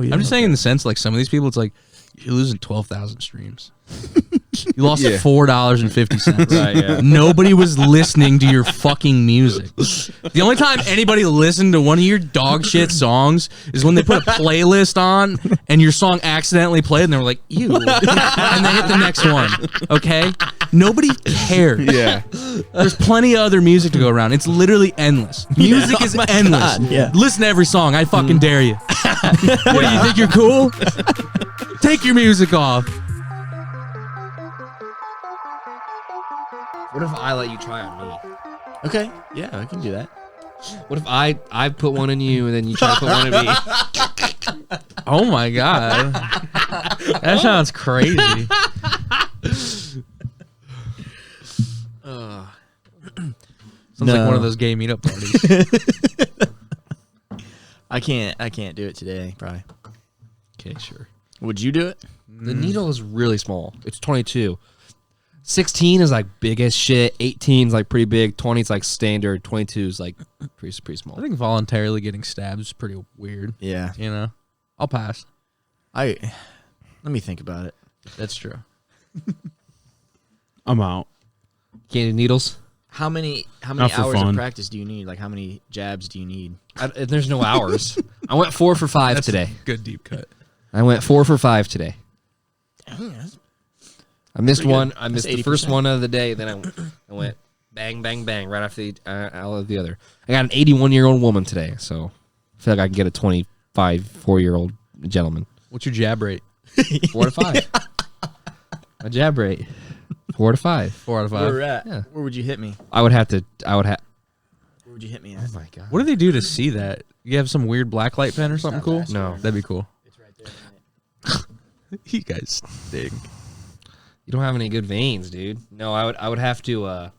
I'm just saying in the sense, like, some of these people, it's like, you're losing 12,000 streams. You lost $4.50. Right, yeah. Nobody was listening to your fucking music. The only time anybody listened to one of your dog shit songs is when they put a playlist on and your song accidentally played and they were like, ew. And they hit the next one. Okay? Nobody cares. Yeah. There's plenty of other music to go around. It's literally endless. Music is endless. God, yeah. Listen to every song. I fucking dare you. What, do you think you're cool? Take your music off. What if I let you try on me? Okay. Yeah, I can do that. What if I put one in you and then you try to put one in me? Oh my god. That sounds crazy. Sounds like one of those gay meetup parties. I can't do it today, probably. Okay, sure. Would you do it? The needle is really small. It's 22. 16 is like big as shit. 18 is like pretty big. 20 is like standard. 22 is like pretty small. I think voluntarily getting stabbed is pretty weird. Yeah. You know? I'll pass. Let me think about it. That's true. I'm out. Can't do needles? How many Not for hours fun. of practice do you need? Like, how many jabs do you need? There's no hours. I went 4 for 5 That's today. a good deep cut. I went 4 for 5 today. I missed pretty one. good. I missed That's the first 80%. one of the day. Then I went bang, bang, bang right after out of the other. I got an 81-year-old woman today, so I feel like I can get a 4-year-old gentleman. What's your jab rate? 4 to 5. My jab rate. 4 to 5. 4 out of 5. Where we're at? Yeah. Where would you hit me? I would have. Where would you hit me at? Oh my god. What do they do to see that? You have some weird blacklight pen or something cool? No. That'd be cool. It's right there. Isn't it? You guys stink. You don't have any good veins, dude. No, I would have to do a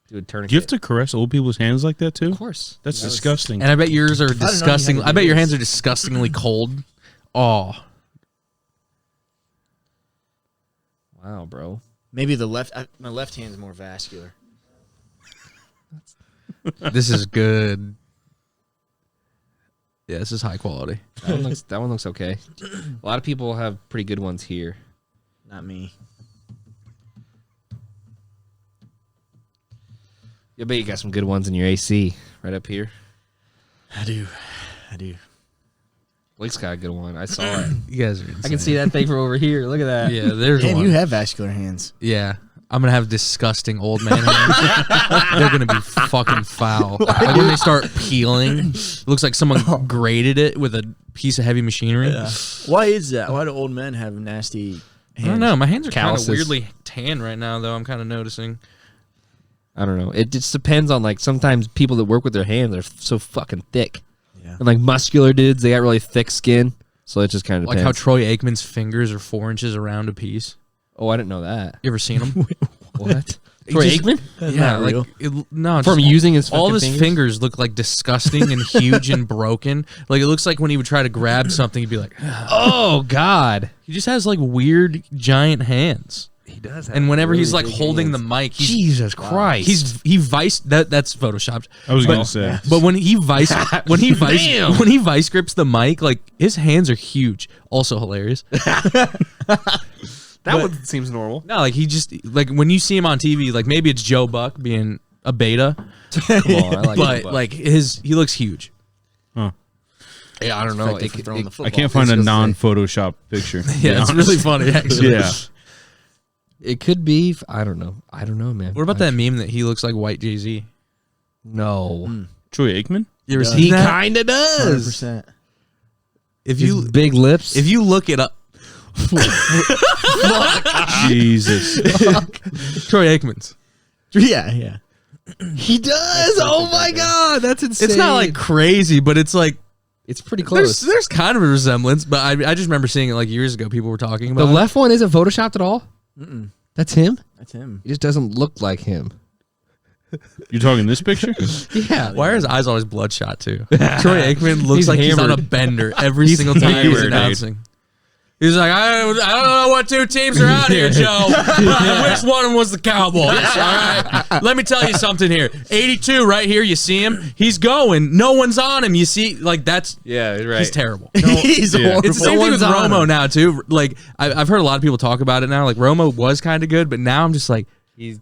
tourniquet. Do you have to caress old people's hands like that too? Of course. That's disgusting. And I bet yours are know you had disgusting. to I do bet your this. hands are disgustingly cold. Oh. Wow, bro. Maybe my left hand's more vascular. This is good. Yeah, this is high quality. That one looks okay. A lot of people have pretty good ones here. Not me. I bet you got some good ones in your AC right up here. I do. Blake's got a good one. I saw it. You guys are insane. I can see that thing from over here. Look at that. Yeah, there's And one. you have vascular hands. Yeah. I'm going to have disgusting old man hands. They're going to be fucking foul. Like when they start peeling, it looks like someone grated it with a piece of heavy machinery. Yeah. Why is that? Why do old men have nasty hands? I don't know. My hands are kind of Calluses. weirdly tan right now, though. I'm kind of noticing. I don't know. It just depends on, like, sometimes people that work with their hands are so fucking thick. Yeah. And, like, muscular dudes, they got really thick skin. So it just kind of Like depends. how Troy Aikman's fingers are 4 inches around a piece. Oh, I didn't know that. You ever seen him? What? Troy just- Aikman? That's Yeah, not like real. no, From just using his all of his fucking fingers look like disgusting and huge and broken. Like it looks like when he would try to grab something, he'd be like, Oh, God. he just has like weird giant hands. He does. And whenever he's like big holding hands. the mic, Jesus Christ. he vice that's photoshopped. I was gonna say. But when he vice grips the mic, like his hands are huge. Also hilarious. That one seems normal. No, like he just like when you see him on TV, like maybe it's Joe Buck being a beta, Come on, I like but Joe Buck. like he looks huge. Huh. Yeah, I don't know. Effective for throwing the I football. can't find a non-Photoshop picture. to be Yeah, it's honest. really funny actually. Yeah. It could be. I don't know. I don't know, man. What about that meme that he looks like white Jay-Z? No. Troy Aikman? You ever does. seen He that? kind of does. 100%. If His you big lips. if you look it up, Jesus. Troy Aikman's. Yeah. he does. Oh my God, that's insane. It's not like crazy, but it's like it's pretty close. there's kind of a resemblance. But I just remember seeing it like years ago. People were talking The about left one isn't photoshopped at all. Mm-mm. That's him. That's him. He just doesn't look like him. You talking this picture? Yeah. it. Why are his eyes always bloodshot too? Troy Aikman looks He's like he's on a hammered. bender every single time he's hammered, dude. announcing. He's like, I don't know what two teams are out here, Joe. Which one was the Cowboys? All right. Let me tell you something here. 82 right here. You see him? He's going. No one's on him. You see, like that's right. He's terrible. He's horrible. It's the same thing with Romo now too. Like I've heard a lot of people talk about it now. Like Romo was kind of good, but now I'm just like,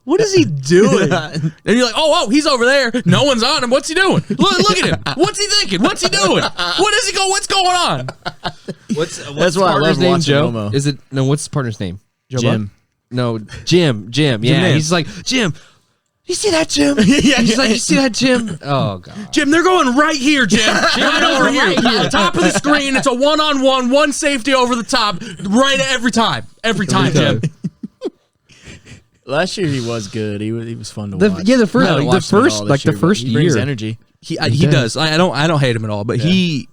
what is he doing? And you're like, oh, he's over there. No one's on him. What's he doing? Look at him. What's he thinking? What's he doing? What's going on? What's That's why I love partner's name, watching Joe? Romo. Is it what's the partner's name? Jim. No, Jim. Yeah, Nance. he's like, Jim. You see that, Jim? He's like, you see that, Jim? Oh god, Jim, they're going right here, Jim. Right over here. On top of the screen. It's a one-on-one, one safety over the top. Right every time. Every time, Jim. Last year he was good. He was fun to watch. Yeah, the first, I haven't watched him at all this year, but first he brings year. energy. He does. I don't hate him at all, but he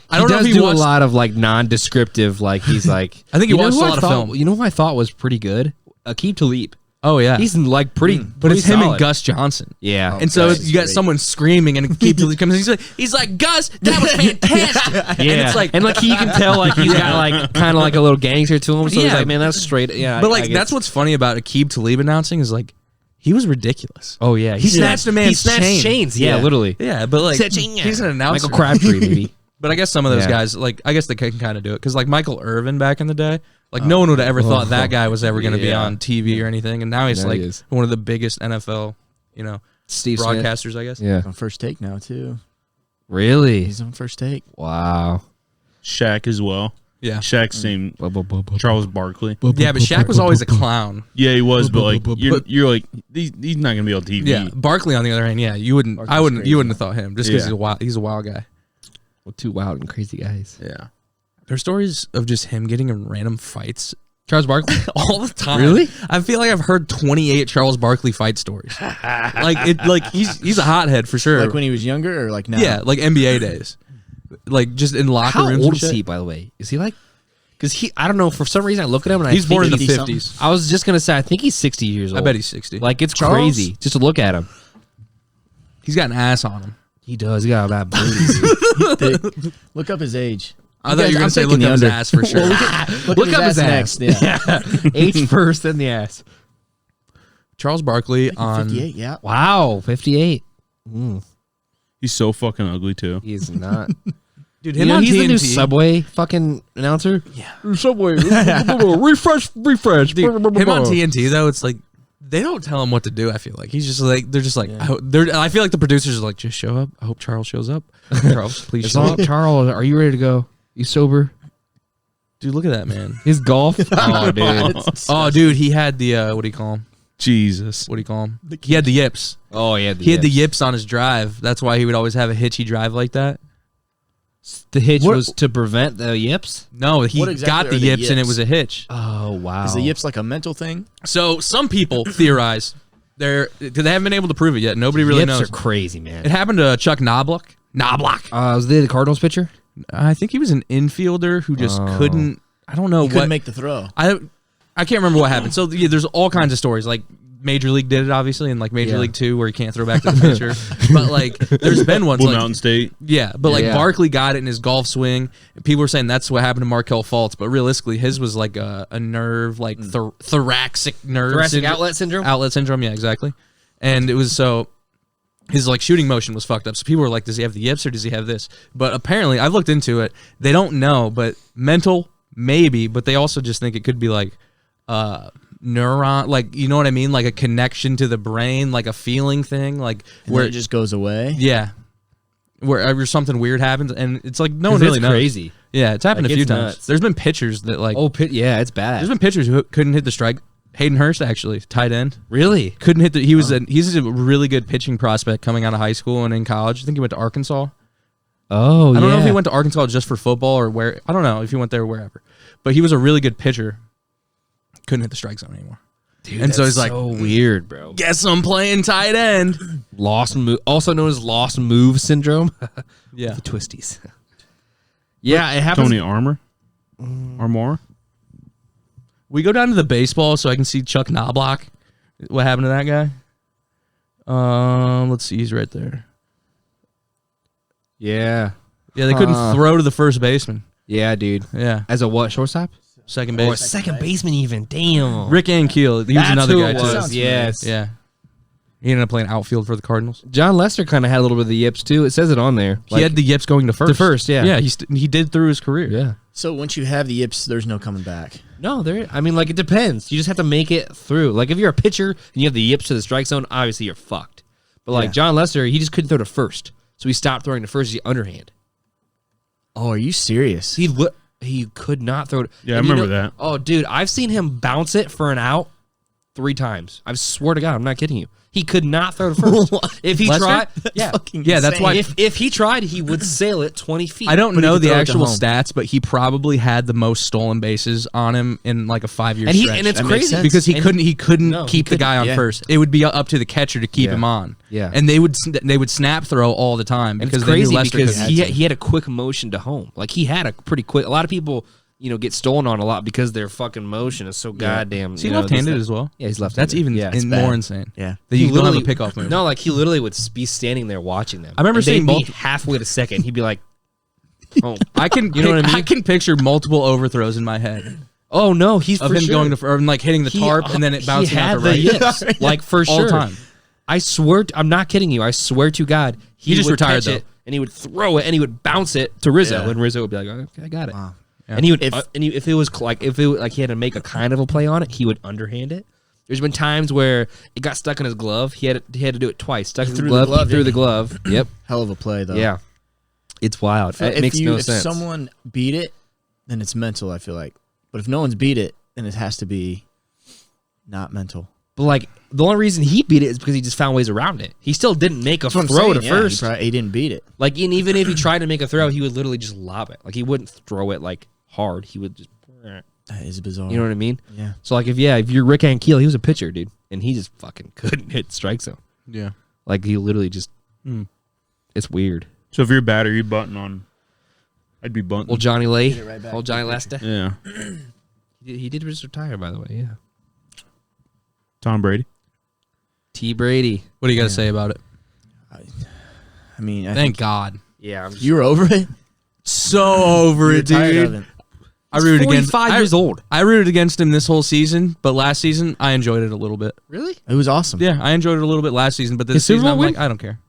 I don't know if he do wants a lot of like non-descriptive. Like he's like, I think he watched a lot of thought, film. You know who I thought was pretty good? Aqib Talib. Oh yeah. He's like pretty, but it's him and Gus Johnson. Yeah, And so Gus is you got great. someone screaming and Aqib Talib comes in, he's like, Gus, that was fantastic. Yeah, And it's like, and like you can tell like he's got like kind of like a little gangster to him. So he's Yeah. like, man, that's straight. Yeah, but I like guess. that's what's funny about Aqib Talib announcing is like he was ridiculous. Oh yeah, He snatched a man's He snatched chain. chains. Yeah, Yeah. literally. Yeah, but like Snatching, he's an announcer. Michael Crabtree, maybe. But I guess some of those Yeah. guys, like I guess they can kind of do it because like Michael Irvin back in the day, like no one would have ever thought that guy was ever going to be Yeah. on TV or anything, and now he's Now he like is. one of the biggest NFL, Steve Smith. broadcasters, I guess. Yeah, On First Take now too. really. He's on First Take. Wow. Shaq as well. Yeah. Shaq's name, Charles Barkley. Yeah, but Shaq was always a clown. Yeah, he was, but like you're like he's not gonna be on TV. Yeah, Barkley on the other hand, yeah, you wouldn't, Barkley's crazy. you wouldn't have thought him just because Yeah. he's a wild guy. Well, two wild and crazy guys. Yeah, there's stories of just him getting in random fights. Charles Barkley all the time. Really? I feel like I've heard 28 Charles Barkley fight stories. like he's a hothead for sure. Like when he was younger, or like now? Yeah, like NBA days, like just in locker How rooms. old and is shit. he, by the way? Is he like? Because I don't know. For some reason, I look at him and He's I think born in the 80-something. 50s. I was just gonna say, I think he's 60 years old. I bet he's 60. Like it's Charles? crazy just to look at him. He's got an ass on him. He does. He got a bad booty. Look up his age. I thought you were I'm gonna say taking look the up his under. ass for sure. Look up his ass ass. next. Yeah. Age first, then the ass. Charles Barkley on 58. Yeah. Wow, 58. He's so fucking ugly too. He is not. dude. You Him know, on he's the new TNT. Subway fucking announcer. Yeah, Subway. refresh. Dude, him on TNT though, it's like they don't tell him what to do. I feel like he's just like they're just like I feel like the producers are like just show up. I hope Charles shows up. Charles, please show up. Charles, are you ready to go? You sober? Dude, look at that man. His golf. Oh, dude. Oh, dude, he had the what do you call him? Jesus. What do you call him? He had the yips. Oh, yeah. He had the yips on his drive. That's why he would always have a hitchy drive like that. The hitch What- was to prevent the yips. No, he What exactly got the are the yips and it yips? was a hitch. Oh, wow. Is the yips like a mental thing? So some people theorize they haven't been able to prove it yet. Nobody really yips knows. are crazy, man. It happened to Chuck Knobloch. Was they the Cardinals pitcher? I think he was an infielder who just couldn't. I don't know He what. couldn't make the throw. I can't remember what happened. So yeah, there's all kinds of stories. Like Major League did it, obviously, and like Major League 2, where you can't throw back to the pitcher. But like, there's been ones Blue like Mountain State. yeah, but like Yeah. Barkley got it in his golf swing. People were saying that's what happened to Markelle Fultz, but realistically, his was like a nerve, like thoracic nerve, Thoracic syndrome- outlet syndrome? Outlet syndrome, yeah, exactly. And it was so his like shooting motion was fucked up. So people were like, does he have the yips or does he have this? But apparently, I've looked into it. They don't know, but mental maybe, but they also just think it could be like neuron, like you know what I mean, like a connection to the brain, like a feeling thing, like Where it just goes away. yeah, where something weird happens, and it's like no one 'Cause really it's knows. crazy. Yeah, it's happened Like, a few it's times. nuts. There's been pitchers that like Yeah, it's bad. there's been pitchers who couldn't hit the strike. Hayden Hurst actually, tight end, Really? couldn't hit the. He's a really good pitching prospect coming out of high school and in college. I think he went to Arkansas. Oh, I don't know if he went to Arkansas just for football or where. I don't know if he went there or wherever, but he was a really good pitcher. Couldn't hit the strike zone anymore. Dude, and so that's he's like, so weird, bro. guess I'm playing tight end. Lost move, also known as lost move syndrome. Yeah. The twisties. Yeah, it happens. Tony Armour. Armour. We go down to the baseball so I can see Chuck Knobloch. What happened to that guy? Let's see. He's right there. Yeah. Yeah, they couldn't throw to the first baseman. Yeah, dude. Yeah, As a what? Shortstop? second Or base. second baseman even. Damn. Rick Ankiel. He was That's another who guy it too. was. Yes. Yeah. He ended up playing outfield for the Cardinals. John Lester kind of had a little bit of the yips too. It says it on there. He had the yips going to first. To first, yeah. Yeah, he did through his career. Yeah. So once you have the yips, there's no coming back. No, there. I mean, like it depends. You just have to make it through. Like if you're a pitcher and you have the yips to the strike zone, obviously you're fucked. But like Yeah. John Lester, he just couldn't throw to first, so he stopped throwing to first. The underhand. Oh, are you serious? He could not throw. Yeah, I and you remember know- that. Oh, dude, I've seen him bounce it for an out 3 times. I swear to God, I'm not kidding you. He could not throw to first. If he Lester? tried, yeah, Yeah, that's why- If he tried, he would sail it 20 feet. I don't But he know could the throw it to actual home. stats, but he probably had the most stolen bases on him in like a 5-year And stretch. it's That makes crazy sense. because he And couldn't No, he keep the guy on yeah. first. It would be up to the catcher to keep Yeah. him on. Yeah. and they would snap throw all the time And because it's they knew crazy Lester because could. he had a quick motion to home. Like he had a pretty quick. A lot of people, get stolen on a lot because their fucking motion is so goddamn. Is he left-handed as well? Yeah, he's left. That's even Yeah, it's more bad. insane. Yeah. That you don't have a pickoff move. No, like he literally would be standing there watching them. I remember and they'd seeing be multi- halfway to second. He'd be like, "Oh, I can. You know what I mean? I can picture multiple overthrows in my head oh no, he's of for him sure. going to or like hitting the tarp and then it bouncing he out had the right. yips, like for All sure. time. I swear, I'm not kidding you. I swear to God, He just would retired, catch it, and he would throw it, and he would bounce it to Rizzo, Yeah. and Rizzo would be like, "Okay, I got it." Wow. Yeah. And he would, If- if it was he had to make a kind of a play on it, he would underhand it. There's been times where it got stuck in his glove. He had to do it twice. Stuck in his threw the glove, glove, he threw didn't the he? glove. Yep. Hell of a play, though. Yeah. It's wild. It makes no if sense. someone beat it, then it's mental, I feel like. But if no one's beat it, then it has to be not mental. But like the only reason he beat it is because he just found ways around it. He still didn't make a That's what I'm throw saying, to yeah, first. He didn't beat it. Like even if he tried to make a throw, he would literally just lob it. Like he wouldn't throw it like hard. He would just, That is bizarre. you know what I mean? Yeah. So like if you're Rick Ankiel, he was a pitcher, dude, and he just fucking couldn't hit strike zone. Yeah. Like he literally just, it's weird. So if you're a batter, you bunting on. I'd be bunting. Old Johnny Lay, Get it right back old to Johnny the Lester. Yeah. He did just retire, by the way. Yeah. Tom Brady. T. Brady. What do you got to say about it? I mean, I Thank think God. Yeah. you were over it. So over You're it, tired of dude. it. I rooted against 45 years old. I rooted against him this whole season, but last season I enjoyed it a little bit. Really? It was awesome. Yeah, I enjoyed it a little bit last season, but this His Super season Bowl I'm win? like, I don't care.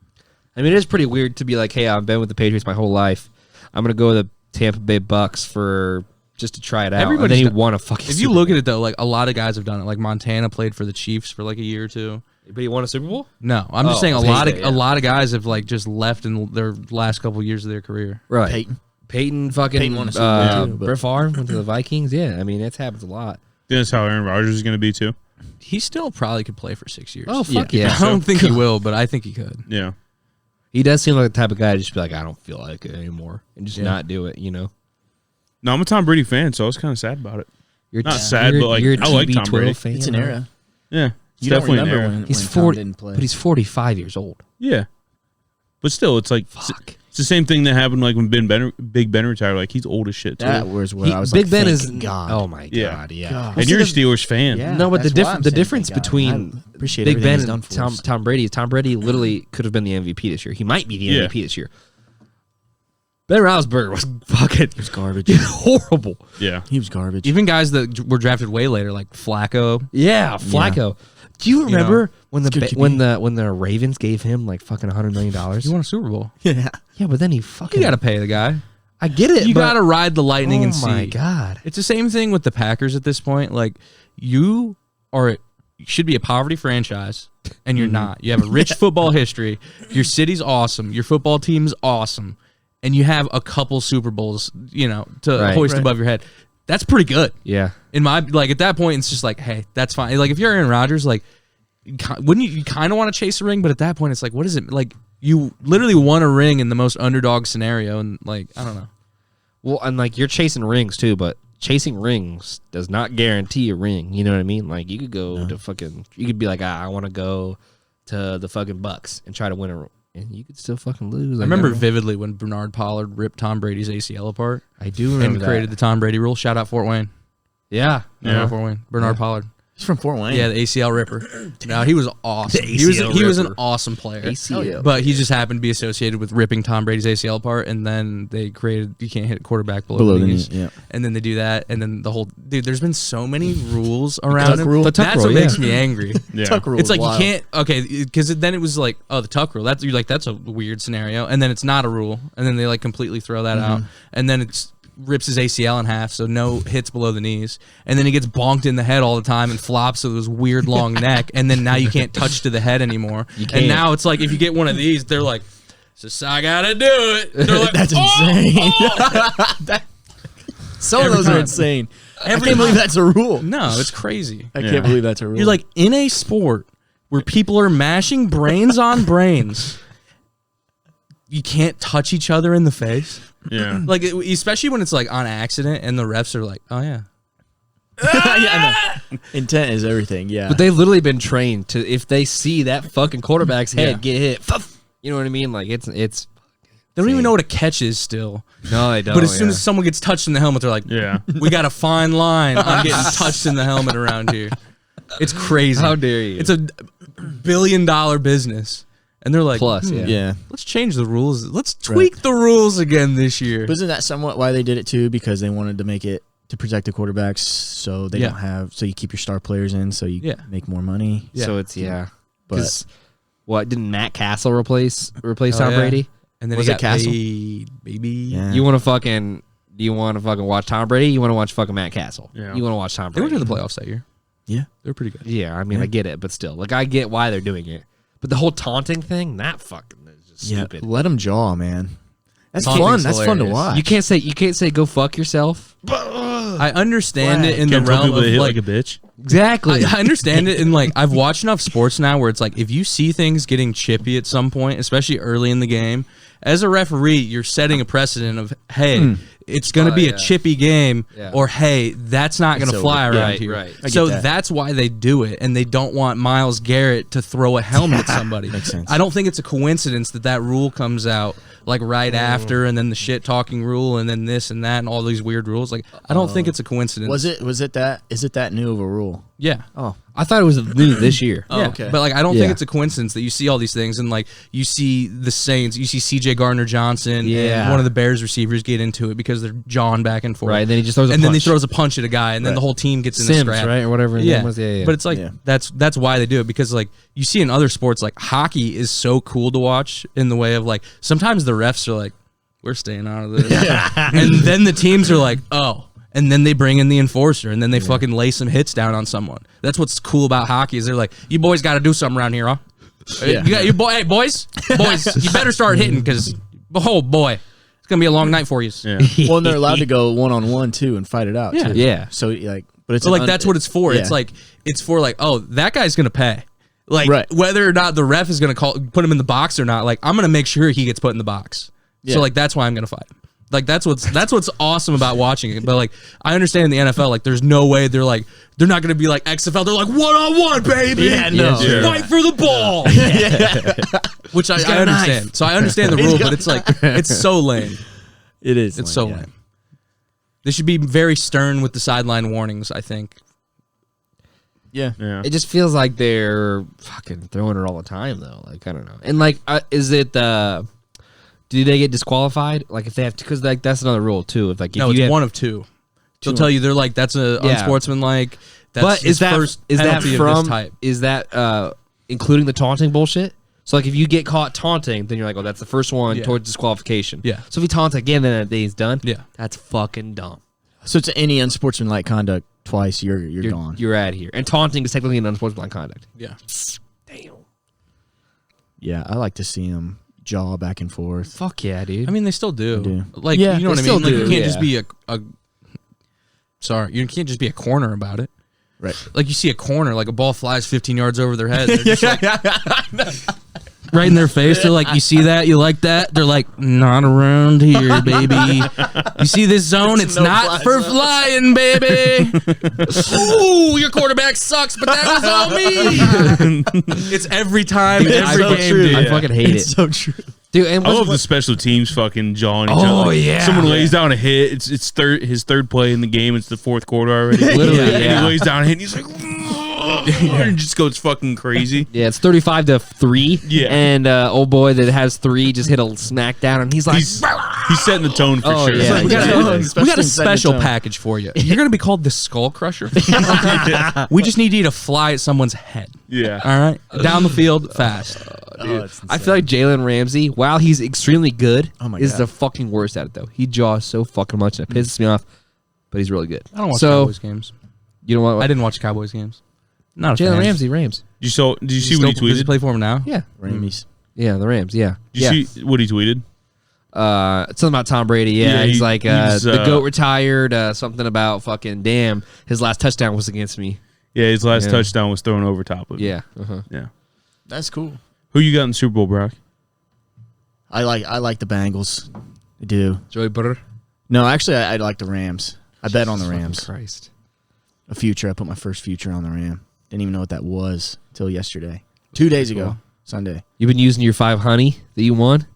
I mean, it is pretty weird to be like, hey, I've been with the Patriots my whole life. I'm gonna go to the Tampa Bay Bucks for just to try it out. Everybody's and then he done- won a fucking. If you look at it though, like a lot of guys have done it. Like Montana played for the Chiefs for like a year or two. but he won a Super Bowl. No, I'm just Oh, saying a Payton, lot of yeah. a lot of guys have like just left in their last couple years of their career. Right. Payton. Payton fucking Payton won a Super Bowl, too, but- Brett Favre went to the Vikings. Yeah, I mean it happens a lot. Think that's how Aaron Rodgers is going to be too. He still probably could play for 6 years. Oh fuck yeah! I don't think he will, but I think he could. Yeah. He does seem like the type of guy to just be like, I don't feel like it anymore, and just Yeah. not do it. You know, No, I'm a Tom Brady fan, so I was kind of sad about it. you're Not sad, but, like, you're a I like Tom TB12 Brady. fan. It's an huh? era. Yeah. It's You don't definitely an remember era. when He's Tom 40, didn't play. but he's 45 years old. Yeah. But still, it's like Fuck. it's the same thing that happened like when Big Ben retired. Like he's old as shit too. That was where I was Big like, Ben thank is God. Oh my Yeah. god, yeah. God. and you're a Steelers fan. Yeah, No, but the that's why I'm the saying difference thank God. between I appreciate Big everything Ben he's done and for us. Tom Brady is Tom Brady literally could have been the MVP this year. He might be the Yeah. MVP this year. Ben Roethlisberger was fucking He was garbage. horrible. Yeah. He was garbage. Even guys that were drafted way later, like Flacco. Yeah, Flacco. Do you remember when the It's good when the Ravens gave him like fucking $100 million? He won a Super Bowl. Yeah. Yeah, but then he fucking. You got to pay the guy. I get it. You but- got to ride the lightning and see. Oh my god. It's the same thing with the Packers at this point. Like you should be a poverty franchise, and you're not. You have a rich football history. Your city's awesome. Your football team's awesome, and you have a couple Super Bowls, to Right. hoist Right. above your head. That's pretty good. Yeah. In my at that point, it's just like, hey, that's fine. Like if you're Aaron Rodgers, like wouldn't you kind of want to chase a ring? But at that point, it's like, what is it like? You literally won a ring in the most underdog scenario, and like I don't know. Well, and like you're chasing rings too, but chasing rings does not guarantee a ring. You know what I mean? Like you could go to fucking. You could be like, I want to go to the fucking Bucks and try to win a ring. And you could still fucking lose. I remember vividly when Bernard Pollard ripped Tom Brady's ACL apart. I do remember and created the Tom Brady rule. Shout out Fort Wayne. Yeah. Shout out Fort Wayne. Bernard Pollard. He's from Fort Wayne. Yeah, the ACL ripper. No, he was awesome. He was an awesome player. ACL. But he just happened to be associated with ripping Tom Brady's ACL apart, and then they created you can't hit a quarterback below the knees. Yeah. And then they do that, and then the whole there's been so many rules around him. rule. The That's what makes me angry. Yeah. Tuck rule It's like is wild. you can't because then it was like the tuck rule. You're like that's a weird scenario, and then it's not a rule, and then they like completely throw that out, and then it's rips his ACL in half, so no hits below the knees, and then he gets bonked in the head all the time and flops with his weird long neck, and then now you can't touch to the head anymore. And now it's like if you get one of these, they're like, "So I gotta do it." They're like, That's insane. Some of Every those are time. insane. I can't believe that's a rule. No, it's crazy. I can't believe that's a rule. You're like in a sport where people are mashing brains on brains. You can't touch each other in the face. Yeah. Like, especially when it's like on accident and the refs are like, oh, yeah. yeah, I know. Intent is everything. Yeah, But they've literally been trained to if they see that fucking quarterback's head get hit, you know what I mean? Like it's They don't even know what a catch is still. no, they don't. But as soon as someone gets touched in the helmet, they're like, Yeah. we got a fine line on getting touched in the helmet around here. It's crazy. How dare you? It's a $1 billion business. And they're like, Plus, yeah. let's change the rules. Let's tweak the rules again this year. But isn't that somewhat why they did it too? Because they wanted to make it to protect the quarterbacks, so they don't have. So you keep your star players in, so you make more money. Yeah. So it's But Because what didn't Matt Castle replace Oh, Tom yeah. Brady? And then Was he it got Castle? paid, baby. Yeah. You want to fucking? Do you want to fucking watch Tom Brady? You want to watch fucking Matt Castle? Yeah. You want to watch Tom They Brady? went to the playoffs that year. Yeah. They were pretty good. Yeah, I mean, I get it, but still, like, I get why they're doing it. But the whole taunting thing, that fucking is just stupid. Let them jaw, man. That's Taunting's fun. That's fun to hilarious. watch. You can't say go fuck yourself. I understand it in the Can't tell realm people of to hit like like a bitch. Exactly. I understand it in like I've watched enough sports now where it's like if you see things getting chippy at some point, especially early in the game, as a referee, you're setting a precedent of hey, it's going to be a chippy game, or hey, that's not going to It's fly over. around Right, here. right. I get So that. that's why they do it, and they don't want Myles Garrett to throw a helmet at somebody. Makes sense. I don't think it's a coincidence that rule comes out like right after, and then the shit talking rule, and then this and that, and all these weird rules. Like I don't think it's a coincidence. Was it that? Is it that new of a rule? Yeah. Oh, I thought it was new this year. Yeah, okay. but like I don't think Yeah. it's a coincidence that you see all these things and like you see the Saints, you see CJ Gardner-Johnson, Yeah. and one of the Bears receivers get into it because they're jawing back and forth. Right, and then he just throws a and then he punch. throws a punch at a guy, and then the whole team gets in a Sims, scrap, right, or whatever his Yeah. name was. Yeah. But it's like Yeah. that's why they do it because like you see in other sports like hockey is so cool to watch in the way of like sometimes the refs are like we're staying out of this, and then the teams are like oh. And then they bring in the enforcer, and then they fucking lay some hits down on someone. That's what's cool about hockey is they're like, you boys got to do something around here, huh? Yeah. You got your boy, hey boys, you better start hitting because oh boy, it's gonna be a long night for you. Yeah. well, and they're allowed to go 1-on-1 too and fight it out. Yeah. too. Yeah. So like, but it's So an like that's what it's for. yeah. It's for like oh that guy's gonna pay. Like Right. whether or not the ref is gonna put him in the box or not, like I'm gonna make sure he gets put in the box. Yeah. So like that's why I'm gonna fight him. Like that's what's awesome about watching it. But like I understand in the NFL, like there's no way they're not gonna be like XFL. They're like 1-on-1, baby. Yeah, no. Yeah. Fight for the ball. Which I got a understand. knife. So I understand the rule, but it's like it's so lame. It is. It's so lame. They should be very stern with the sideline warnings, I think. Yeah. Yeah. It just feels like they're fucking throwing it all the time, though. Like I don't know. And like, is it do they get disqualified? Like if they have to, because like that's another rule too. If like if No, you it's have, one of two. They'll tell you they're like that's a Yeah. unsportsmanlike. That's but his is that first is that penalty of from this type. is that including the taunting bullshit? So like if you get caught taunting, then you're like, oh, that's the first one Yeah. towards disqualification. Yeah. So if he taunts again, then that day's done. Yeah. That's fucking dumb. So it's any unsportsmanlike conduct twice, you're gone. You're out of here. And taunting is technically an unsportsmanlike conduct. Yeah. Damn. Yeah, I like to see them jaw back and forth. Fuck yeah, dude. I mean, they still do. They do. Like, Yeah, you know they what I mean? still Like, you do, can't just yeah. be a. Sorry, you can't just be a corner about it. Right. Like, you see a corner, like a ball flies 15 yards over their head. They're just like, right in their face. They're like, you see that? You like that? They're like, not around here, baby. You see this zone? It's no not fly for zone. flying, baby. Ooh, your quarterback sucks, but that was all me. It's every time, Dude, every so game, true. dude. I fucking hate It's it. so true. Dude, and I what's- love the special teams fucking jawing each Oh, other. yeah. Someone lays down a hit. It's his third play in the game. It's the fourth quarter already. Literally, And yeah. he lays down a hit. And he's like, and just goes fucking crazy. Yeah, it's 35-3. Yeah. And old boy that has 3 just hit a smackdown, and he's like, He's setting the tone for Oh, sure. yeah. We got, Exactly. we got a Especially in special San Antonio. package for you. You're gonna be called the Skull Crusher. We just need you to fly at someone's head. Yeah. All right, down the field fast. I feel like Jalen Ramsey, while he's extremely good, Oh my is God. the fucking worst at it, though. He jaws so fucking much, and it pisses me off, but he's really good. I don't watch So, Cowboys games. you know what? I didn't watch Cowboys games. Not a Jalen fan. Ramsey, Rams. Did you see what he Does he tweeted? play for him now? Yeah. Rammies. Yeah, the Rams, yeah. Did you see what he tweeted? Something about Tom Brady. Yeah, Yeah, he's like, he's, the GOAT retired. Something about fucking, damn, his last touchdown was against me. Yeah, his last Yeah. touchdown was thrown over top of him. Yeah. Uh-huh. Yeah. That's cool. Who you got in the Super Bowl, Brock? I like the Bengals. I do. Joey Butter. No, actually, I like the Rams. I bet on the Fucking Rams. Christ. A future. I put my first future on the Ram. Didn't even know what that was till yesterday. 2 days ago, Sunday. You've been using your 5 honey that you won?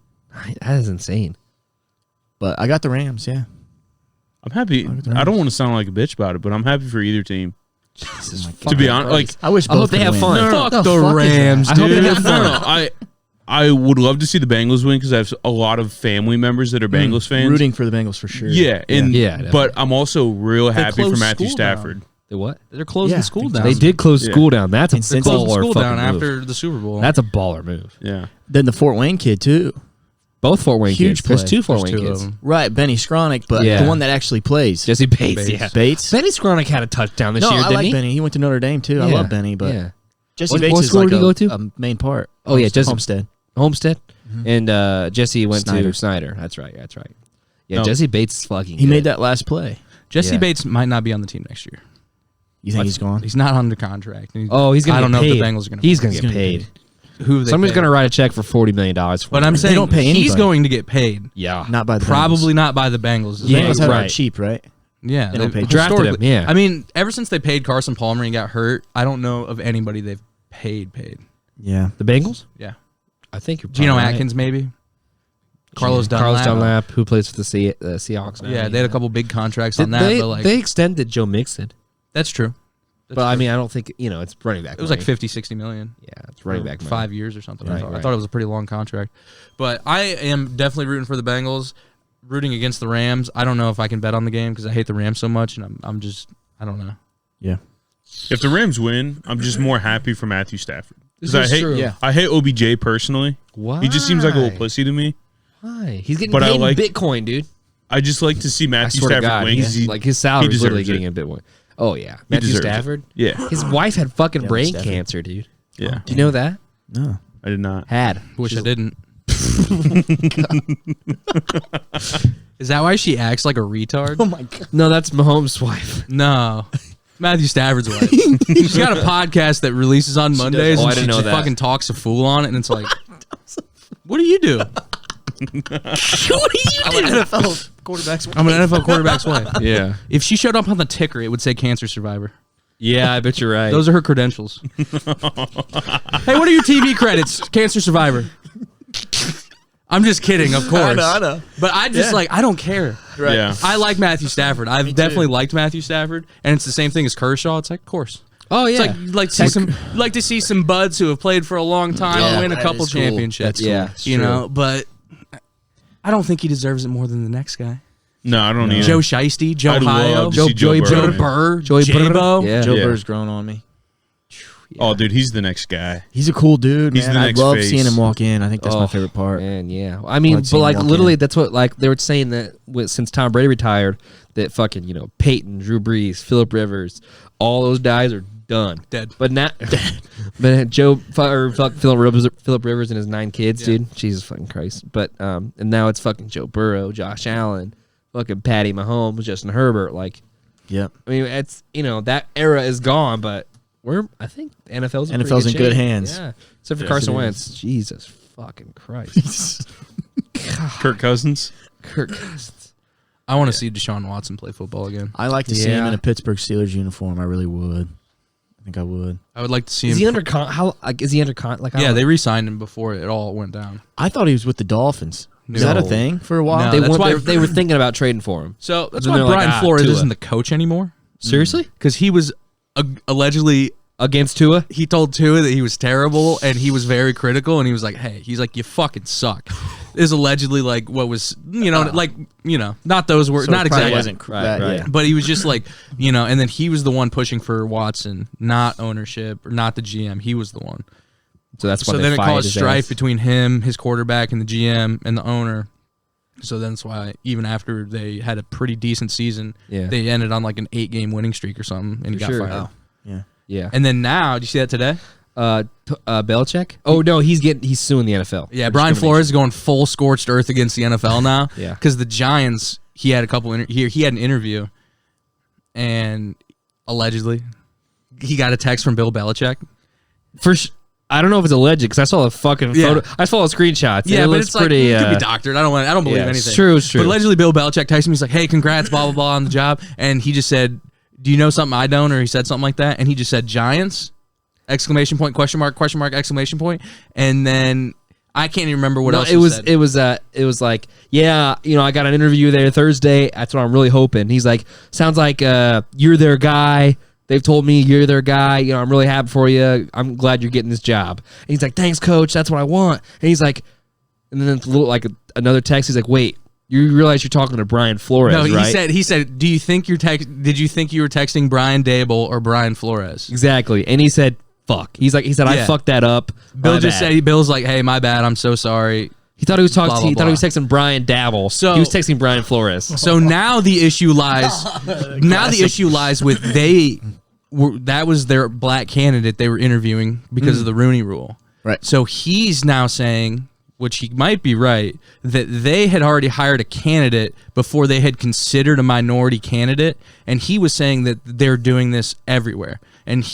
That is insane. But I got the Rams, yeah. I'm happy. Look at the I don't Rams. want to sound like a bitch about it, but I'm happy for either team. Jesus, To be honest, like I wish I hope both they could have win. fun. Fuck The the fuck is Rams, that? I hope dude. they have fun. No, I would love to see the Bengals win because I have a lot of family members that are Bengals fans. Rooting for the Bengals for sure. Yeah, and Yeah, definitely. but I'm also real happy for closed Matthew school Stafford. They what? They're closing Yeah, school down. They did close Yeah. school down. That's a And since Closing baller school fucking down move. after the Super Bowl. That's a baller move. Yeah, Then the Fort Wayne kid too. Both Fort Wayne Huge kids. There's play. 2 Fort There's Wayne 2 of kids. them. Right, Benny Skronik, but Yeah. the one that actually plays. Jesse Bates, Bates. yeah. Bates. Benny Skronik had a touchdown this No, year, I didn't like he? Benny. He went to Notre Dame too. I Yeah. love Benny, but yeah. Jesse What- Bates what is school like did he go to? a main part. Oh, yeah, Jesse- Homestead. Homestead. And Jesse went Snyder. to Snyder. That's right. Yeah, No. Jesse Bates is fucking He good. made that last play. Jesse Yeah. Bates might not be on the team next year. You think he's gone? He's not under contract. Oh, he's going to I don't get know paid. if the Bengals are going to. He's going to He's get gonna paid. get Who have they Somebody's paid? going to write a check for $40 million for But him. I'm saying don't pay he's anybody. going to get paid. Yeah. Not by the Probably not by the Bengals. Yeah, Bengals have right. are cheap, right? Yeah, They don't pay. Drafted him, historically- yeah. I mean, ever since they paid Carson Palmer and he got hurt, I don't know of anybody they've paid. Yeah. The Bengals? Yeah, I think you're Geno probably right. Atkins maybe. Carlos Dunlap. Carlos Dunlap, who plays for the Seahawks now. Yeah, they had a couple big contracts on that, they, but like they extended Joe Mixon. that's true. But I mean, I don't think, it's running back. It was like money. 50, 60 million. Yeah, it's running back. for money. 5 years or something. Right, I right. thought it was a pretty long contract. But I am definitely rooting for the Bengals, rooting against the Rams. I don't know if I can bet on the game because I hate the Rams so much, and I'm just I don't know. Yeah. if the Rams win, I'm just more happy for Matthew Stafford because I This is hate true. Yeah. I hate OBJ personally. Why? He just seems like a little pussy to me. Why? He's getting But I paid like- in Bitcoin, dude. I just like to see I Matthew swear to Stafford God, win. 'cause he's, he- like his salary he is literally deserves getting in Bitcoin. Oh yeah, he Matthew deserves it. Stafford. Yeah, His wife had fucking Yeah, brain Stafford. cancer, dude. yeah. Do you know that? No. I did not. Had. Wish I didn't. Is that why she acts like a retard? Oh my god. No, that's Mahomes' wife. No. Matthew Stafford's wife. She's got a podcast that releases on Mondays, Oh, I and didn't she know just that. fucking talks a fool on it, and it's like, what do you do? I'm an NFL quarterback's I'm an NFL quarterback's wife. Yeah. If she showed up on the ticker, it would say cancer survivor. Yeah, I bet you're right. Those are her credentials. Hey, what are your TV credits? Cancer survivor. I'm just kidding, of course. I know. But I just Yeah. I don't care. Right. Yeah. I like Matthew Stafford. I've definitely liked Matthew Stafford, and it's the same thing as Kershaw. It's like, of course. oh yeah. It's like you'd like to see some buds who have played for a long time Yeah, win a that couple is cool. championships. That's cool. Yeah, It's you true. know, but I don't think he deserves it more than the next guy. No, I don't either. Joe Shiesty, Joe I'd Hio, love to see Joe Joe Burrow. Burr, Joey J-Bo. Yeah. Joe Yeah. Burr's grown on me. Oh, dude, he's the next guy. He's a cool dude, He's man. the I next love face. seeing him walk in. I think that's Oh, my favorite part. Man, yeah. I mean, Let's but see like him walk literally, in. that's what like they were saying that since Tom Brady retired, that fucking Peyton, Drew Brees, Phillip Rivers, all those guys are done, Dead. But now, but Phillip Rivers and his 9 kids, dude. Jesus fucking Christ. But and now it's fucking Joe Burrow, Josh Allen, fucking Patty Mahomes, Justin Herbert. Like, Yep. I mean, it's that era is gone, but I think the NFL's in NFL's pretty in good shape. hands. Yeah, except for Yes, Carson it Wentz. Jesus fucking Christ. Kirk Cousins. Kirk Cousins. I want to see Deshaun Watson play football again. I like to see him Yeah. in a Pittsburgh Steelers uniform. I really would. I think I would. I would like to see him. Is he under how is he under like Yeah, they re-signed him before it all went down. I thought he was with the Dolphins. Is that a No. thing for a while? No. they that's why- they were thinking about trading for him. So that's Then why they're like, Brian ah, Flores Tua. isn't the coach anymore Seriously? because he was allegedly against Tua. He told Tua that he was terrible, and he was very critical. And he was like, "Hey, he's like, you fucking suck." Is allegedly like what was not those words, So not it probably exactly, wasn't that, right. yeah. but he was just like and then he was the one pushing for Watson, not ownership or not the GM. He was the one. So that's why So they then it fired caused his strife ass. between him, his quarterback, and the GM and the owner. So that's why even after they had a pretty decent season, they ended on like an 8-game winning streak or something, and he got fired. Oh, yeah. Yeah. And then now, do you see that today? Belichick? Oh no, he's suing the NFL. Yeah, Brian Flores is going full scorched earth against the NFL now. Yeah. Because the Giants, he had he had an interview, and allegedly, he got a text from Bill Belichick. I don't know if it's alleged because I saw a fucking photo. I saw the screenshots. Yeah, but it's pretty. Like, it could be doctored. I don't believe anything. It's true. It's true. But allegedly, Bill Belichick texted me. He's like, "Hey, congrats, blah blah blah, on the job," and he just said, "Do you know something I don't?" Or he said something like that, and he just said Giants, exclamation point, question mark, exclamation point, and then I can't even remember what else he said. It was like, yeah, I got an interview there Thursday. That's what I'm really hoping. He's like, sounds like you're their guy. They've told me you're their guy. I'm really happy for you. I'm glad you're getting this job. And he's like, thanks, coach. That's what I want. And he's like, and then another text. He's like, wait, you realize you're talking to Brian Flores, no, right? He said, did you think you were texting Brian Dable or Brian Flores? Exactly. And he said, fuck. He said, I fucked that up. Bill just said, Bill's like, hey, my bad. I'm so sorry. He thought he was talking. Blah, blah, he thought he was blah. texting Brian Dabble. So- he was texting Brian Flores. So now the issue lies. With that was their black candidate they were interviewing because of the Rooney Rule. Right. So he's now saying, which he might be right, that they had already hired a candidate before they had considered a minority candidate, and he was saying that they're doing this everywhere. And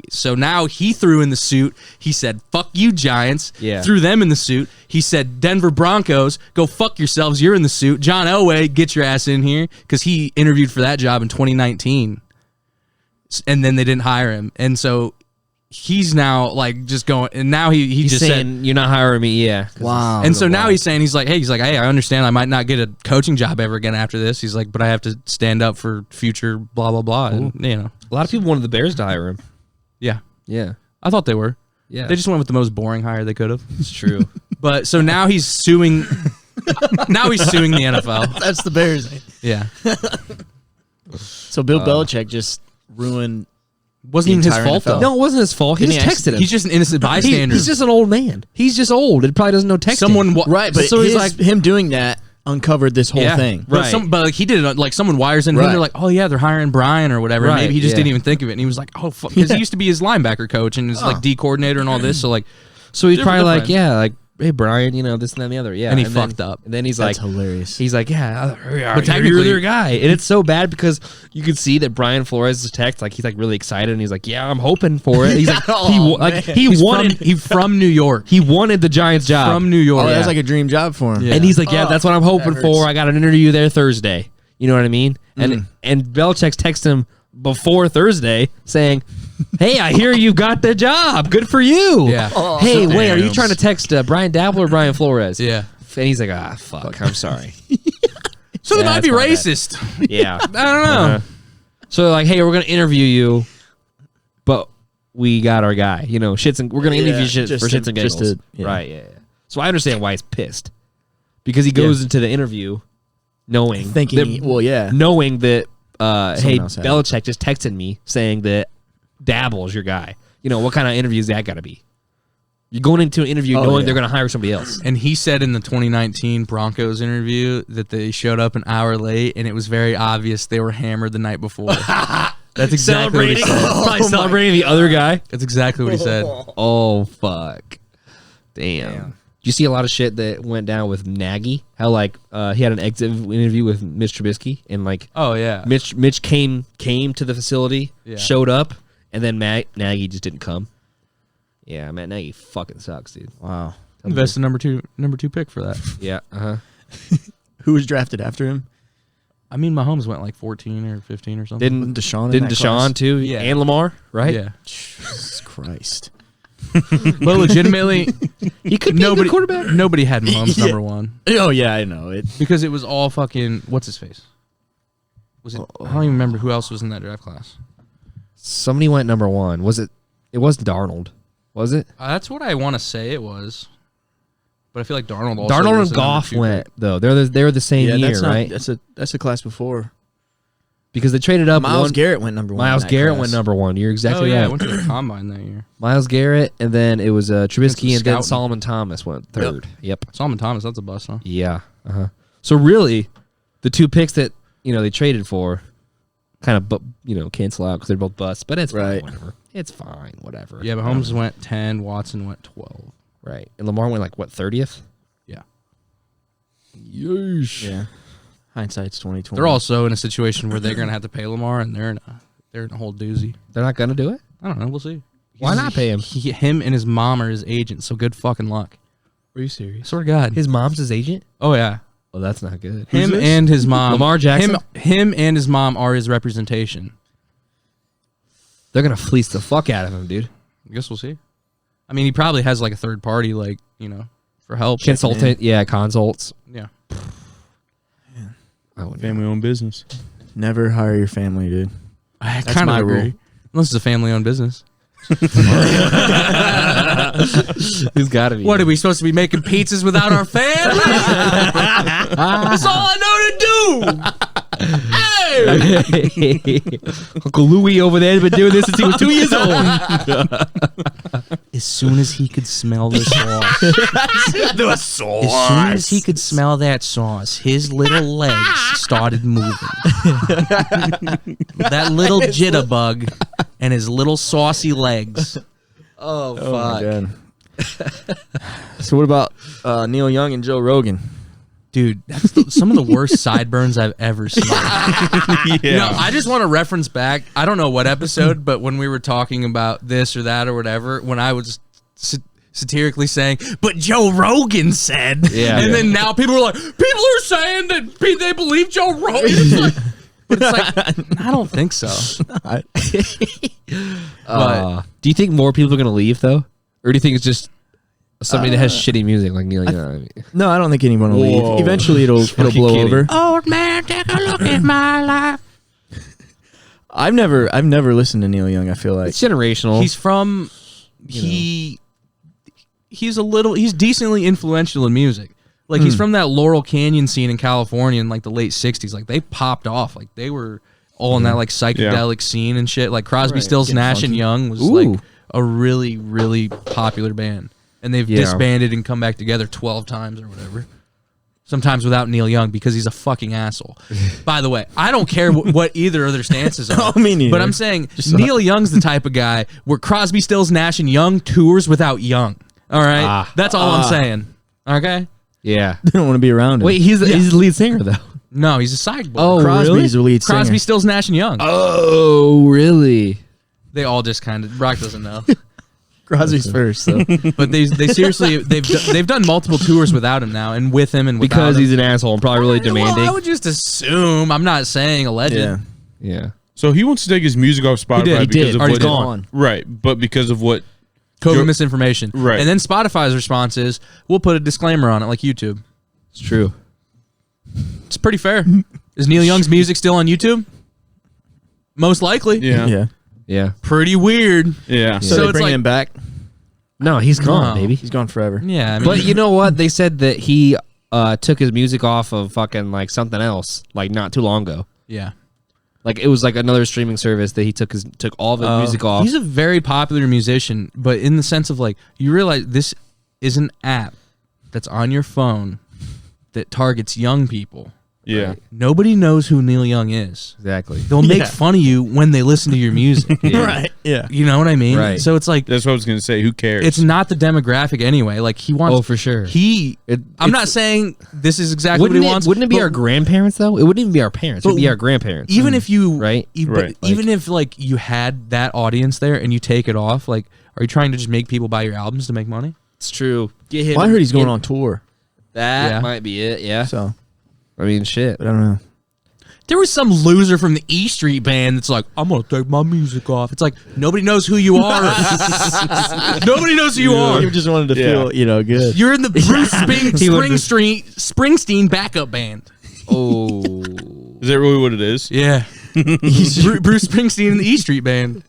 so now he threw in the suit. He said, "Fuck you, Giants." Yeah. Threw them in the suit. He said, "Denver Broncos, go fuck yourselves. You're in the suit." John Elway, get your ass in here, because he interviewed for that job in 2019. And then they didn't hire him, and so he's now like just going. And now he's just saying, said, "You're not hiring me." Yeah. Wow. and so now he's saying, he's like, hey, I understand I might not get a coaching job ever again after this. He's like, but I have to stand up for future blah blah blah. And A lot of people wanted the Bears to hire him. yeah, Yeah. I thought they were. Yeah. They just went with the most boring hire they could have. It's true. But so now he's suing. Now he's suing the NFL. That's the Bears. Yeah, So Bill Belichick just ruined. wasn't even his entire fault NFL. though. No, it wasn't his fault. He Didn't just he texted him. He's just an innocent bystander. He's just an old man. He's just old. It probably doesn't know texting. Right, but So he's like, him doing that uncovered this whole thing. But Right. but like he did it, like someone wires into him. Right. They're like, oh yeah, they're hiring Brian or whatever. And Right, maybe he just yeah. didn't even think of it, and he was like, oh, because he used to be his linebacker coach and his like D coordinator and all this. So like, so he's They're probably like, friends. yeah, like, hey Brian, this and that and the other, yeah. And he then- fucked up. And then he's That's like, hilarious. he's like, yeah, But you're technically- their guy, and it's so bad because you can see that Brian Flores' text, like he's like really excited, and he's like, yeah, I'm hoping for it. He's like, he's from New York. he wanted the Giants job From New York. Oh, that's like a dream job for him. Yeah. and he's like, yeah, that's what I'm hoping that for. hurts. I got an interview there Thursday. You know what I mean? And Belichick's text him before Thursday saying, hey, I hear you got the job. Good for you. Yeah. Hey, wait, are you Damn. trying to text Brian Dabble or Brian Flores? Yeah. And he's like, fuck, I'm sorry. So they Yeah, might be that's my bad. racist. Yeah. I don't know. So they're like, hey, we're going to interview you, but we got our guy. We're going to interview shit just for to- shits and just giggles. to- yeah. Right, yeah. So I understand why he's pissed. Because he goes into the interview knowing Thinking, knowing that hey, else had it. Belichick just texted me saying that Dabble's your guy. What kind of interview is that got to be? You're going into an interview knowing they're going to hire somebody else. And he said in the 2019 Broncos interview that they showed up an hour late, and it was very obvious they were hammered the night before. That's exactly what he Celebrating, said. probably celebrating the other guy. That's exactly what he said. Oh fuck! Damn. Did you see a lot of shit that went down with Nagy? How he had an exit interview with Mitch Trubisky, and Oh yeah. Mitch came to the facility, Yeah. showed up, and then Nagy just didn't come. Yeah, Matt Nagy fucking sucks, dude. Wow. Invested number two pick for that. Yeah, Who was drafted after him? I mean, Mahomes went like 14 or 15 or something. Wasn't Deshaun in Didn't that Deshaun class? too? Yeah. And Lamar, right? Yeah. Jesus Christ. But legitimately, He could be a good quarterback. Nobody had Mahomes Yeah. number one Oh, yeah, I know. It. because it was all fucking what's his face. Was it? I don't even remember who else was in that draft class. Somebody went number one. Was it It was Darnold, was it? That's what I want to say it was. But I feel like Darnold also Darnold was and the number Goff 2 went pick. though. They're the same year, that's not, right? That's a class before. Because they traded up. Miles Garrett went number 1. Miles Garrett went number 1. You're exactly I right. went to the combine that year. Miles Garrett, and then it was Trubisky, and then scouting. Solomon Thomas went 3rd. Yep. Solomon Thomas, that's a bust, huh? Yeah. So really, the 2 picks that they traded for, kind of cancel out because they're both busts. But it's Right. fine, whatever. It's fine, whatever. Yeah, but Mahomes went 10, Watson went 12. Right, and Lamar went 30th. Yeah. Yeesh. Yeah. Hindsight's 2020. They're also in a situation where they're going to have to pay Lamar, and they're in a whole doozy. They're not gonna do it. I don't know. We'll see. Why not pay him? Him and his mom are his agents, so good fucking luck. Are you serious? Swear to God. His mom's his agent. Oh, yeah. Well, that's not good. Him and his mom. Lamar Jackson? Him and his mom are his representation. They're gonna fleece the fuck out of him, dude. I guess we'll see. I mean, he probably has like a third party, for help. Consultant, yeah, consults. Yeah. I wouldn't. Family-owned business. Never hire your family, dude. I That's kind my of agree. rule. Unless it's a family-owned business. He's got to be. What, are we supposed to be making pizzas without our family? That's all I know to do. Hey! Uncle Louie over there has been doing this since he was 2 years old. As soon as he could smell the sauce. As soon as he could smell that sauce, his little legs started moving. That little jitterbug and his little saucy legs. Oh, Oh my God. So what about Neil Young and Joe Rogan? Dude, that's some of the worst sideburns I've ever seen. I just want to reference back. I don't know what episode, but when we were talking about this or that or whatever, when I was satirically saying, but Joe Rogan said. Yeah. And then now people are like, people are saying that they believe Joe Rogan. It's like, but it's like, I don't think so. Do you think more people are gonna leave though, or do you think it's just somebody that has shitty music like Neil Young? No, I don't think anyone will Whoa. leave. Eventually, it'll blow kidding. over. Old man, take a look at my life. I've never listened to Neil Young. I feel like It's generational. He's from he's decently influential in music. Like he's from that Laurel Canyon scene in California in like the late 60s. Like they popped off. Like they were all in that like psychedelic scene and shit. Like Crosby, Right. Stills, Getting Nash and funky. Young was Ooh. like a really, really popular band. And they've disbanded and come back together 12 times or whatever. Sometimes without Neil Young because he's a fucking asshole. By the way, I don't care what either of their stances are. Oh, me neither. But I'm saying Neil Young's the type of guy where Crosby, Stills, Nash and Young tours without Young. All right? That's all I'm saying. Okay? yeah. they don't want to be around him. Wait, he's the lead singer though. No, he's a side boy. Oh, Crosby's the lead singer. Crosby, Stills, Nash and Young. Oh, really? They all just kind of Brock doesn't know. Crosby's first, so. But they seriously they've done multiple tours without him now and with him and without Because him. he's an asshole and probably really demanding. Well, I would just assume. I'm not saying alleged. Yeah. Yeah. So he wants to take his music off Spotify He because did. of Already what gone. Right, but because of what COVID misinformation. Right. And then Spotify's response is, we'll put a disclaimer on it like YouTube. It's true. It's pretty fair. Is Neil Young's music still on YouTube? Most likely. Yeah. Yeah. Yeah. Pretty weird. Yeah. So, So they it's bring like- him back. No, he's gone, No. baby. He's gone forever. Yeah, I mean, But you know what? They said that he took his music off of fucking like something else, like not too long ago. yeah. Like it was like another streaming service that he took all of his music off. He's a very popular musician, but in the sense of like, you realize this is an app that's on your phone that targets young people. Yeah. Nobody knows who Neil Young is. Exactly. They'll make fun of you when they listen to your music. Right. Yeah. You know what I mean? Right. So it's like, That's what I was going to say. Who cares? it's not the demographic anyway. Like he wants. Oh, for sure. I'm not saying this is exactly what Wouldn't he it, wants. wouldn't it be but our grandparents though? It wouldn't even be our parents. It would be our grandparents. even if you Right? Right. Even if like you had that audience there and you take it off, like, are you trying to just make people buy your albums to make money? It's true. Get him. Well, I heard he's going on tour. That Yeah. might be it. Yeah. So, I mean, shit. but I don't know. There was some loser from the E Street Band that's like, I'm gonna take my music off. It's like nobody knows who you are. Nobody knows who you are. You just wanted to Yeah. feel, good. You're in the Bruce Springsteen backup band. Oh. Is that really what it is? Yeah, Bruce Springsteen in the E Street Band.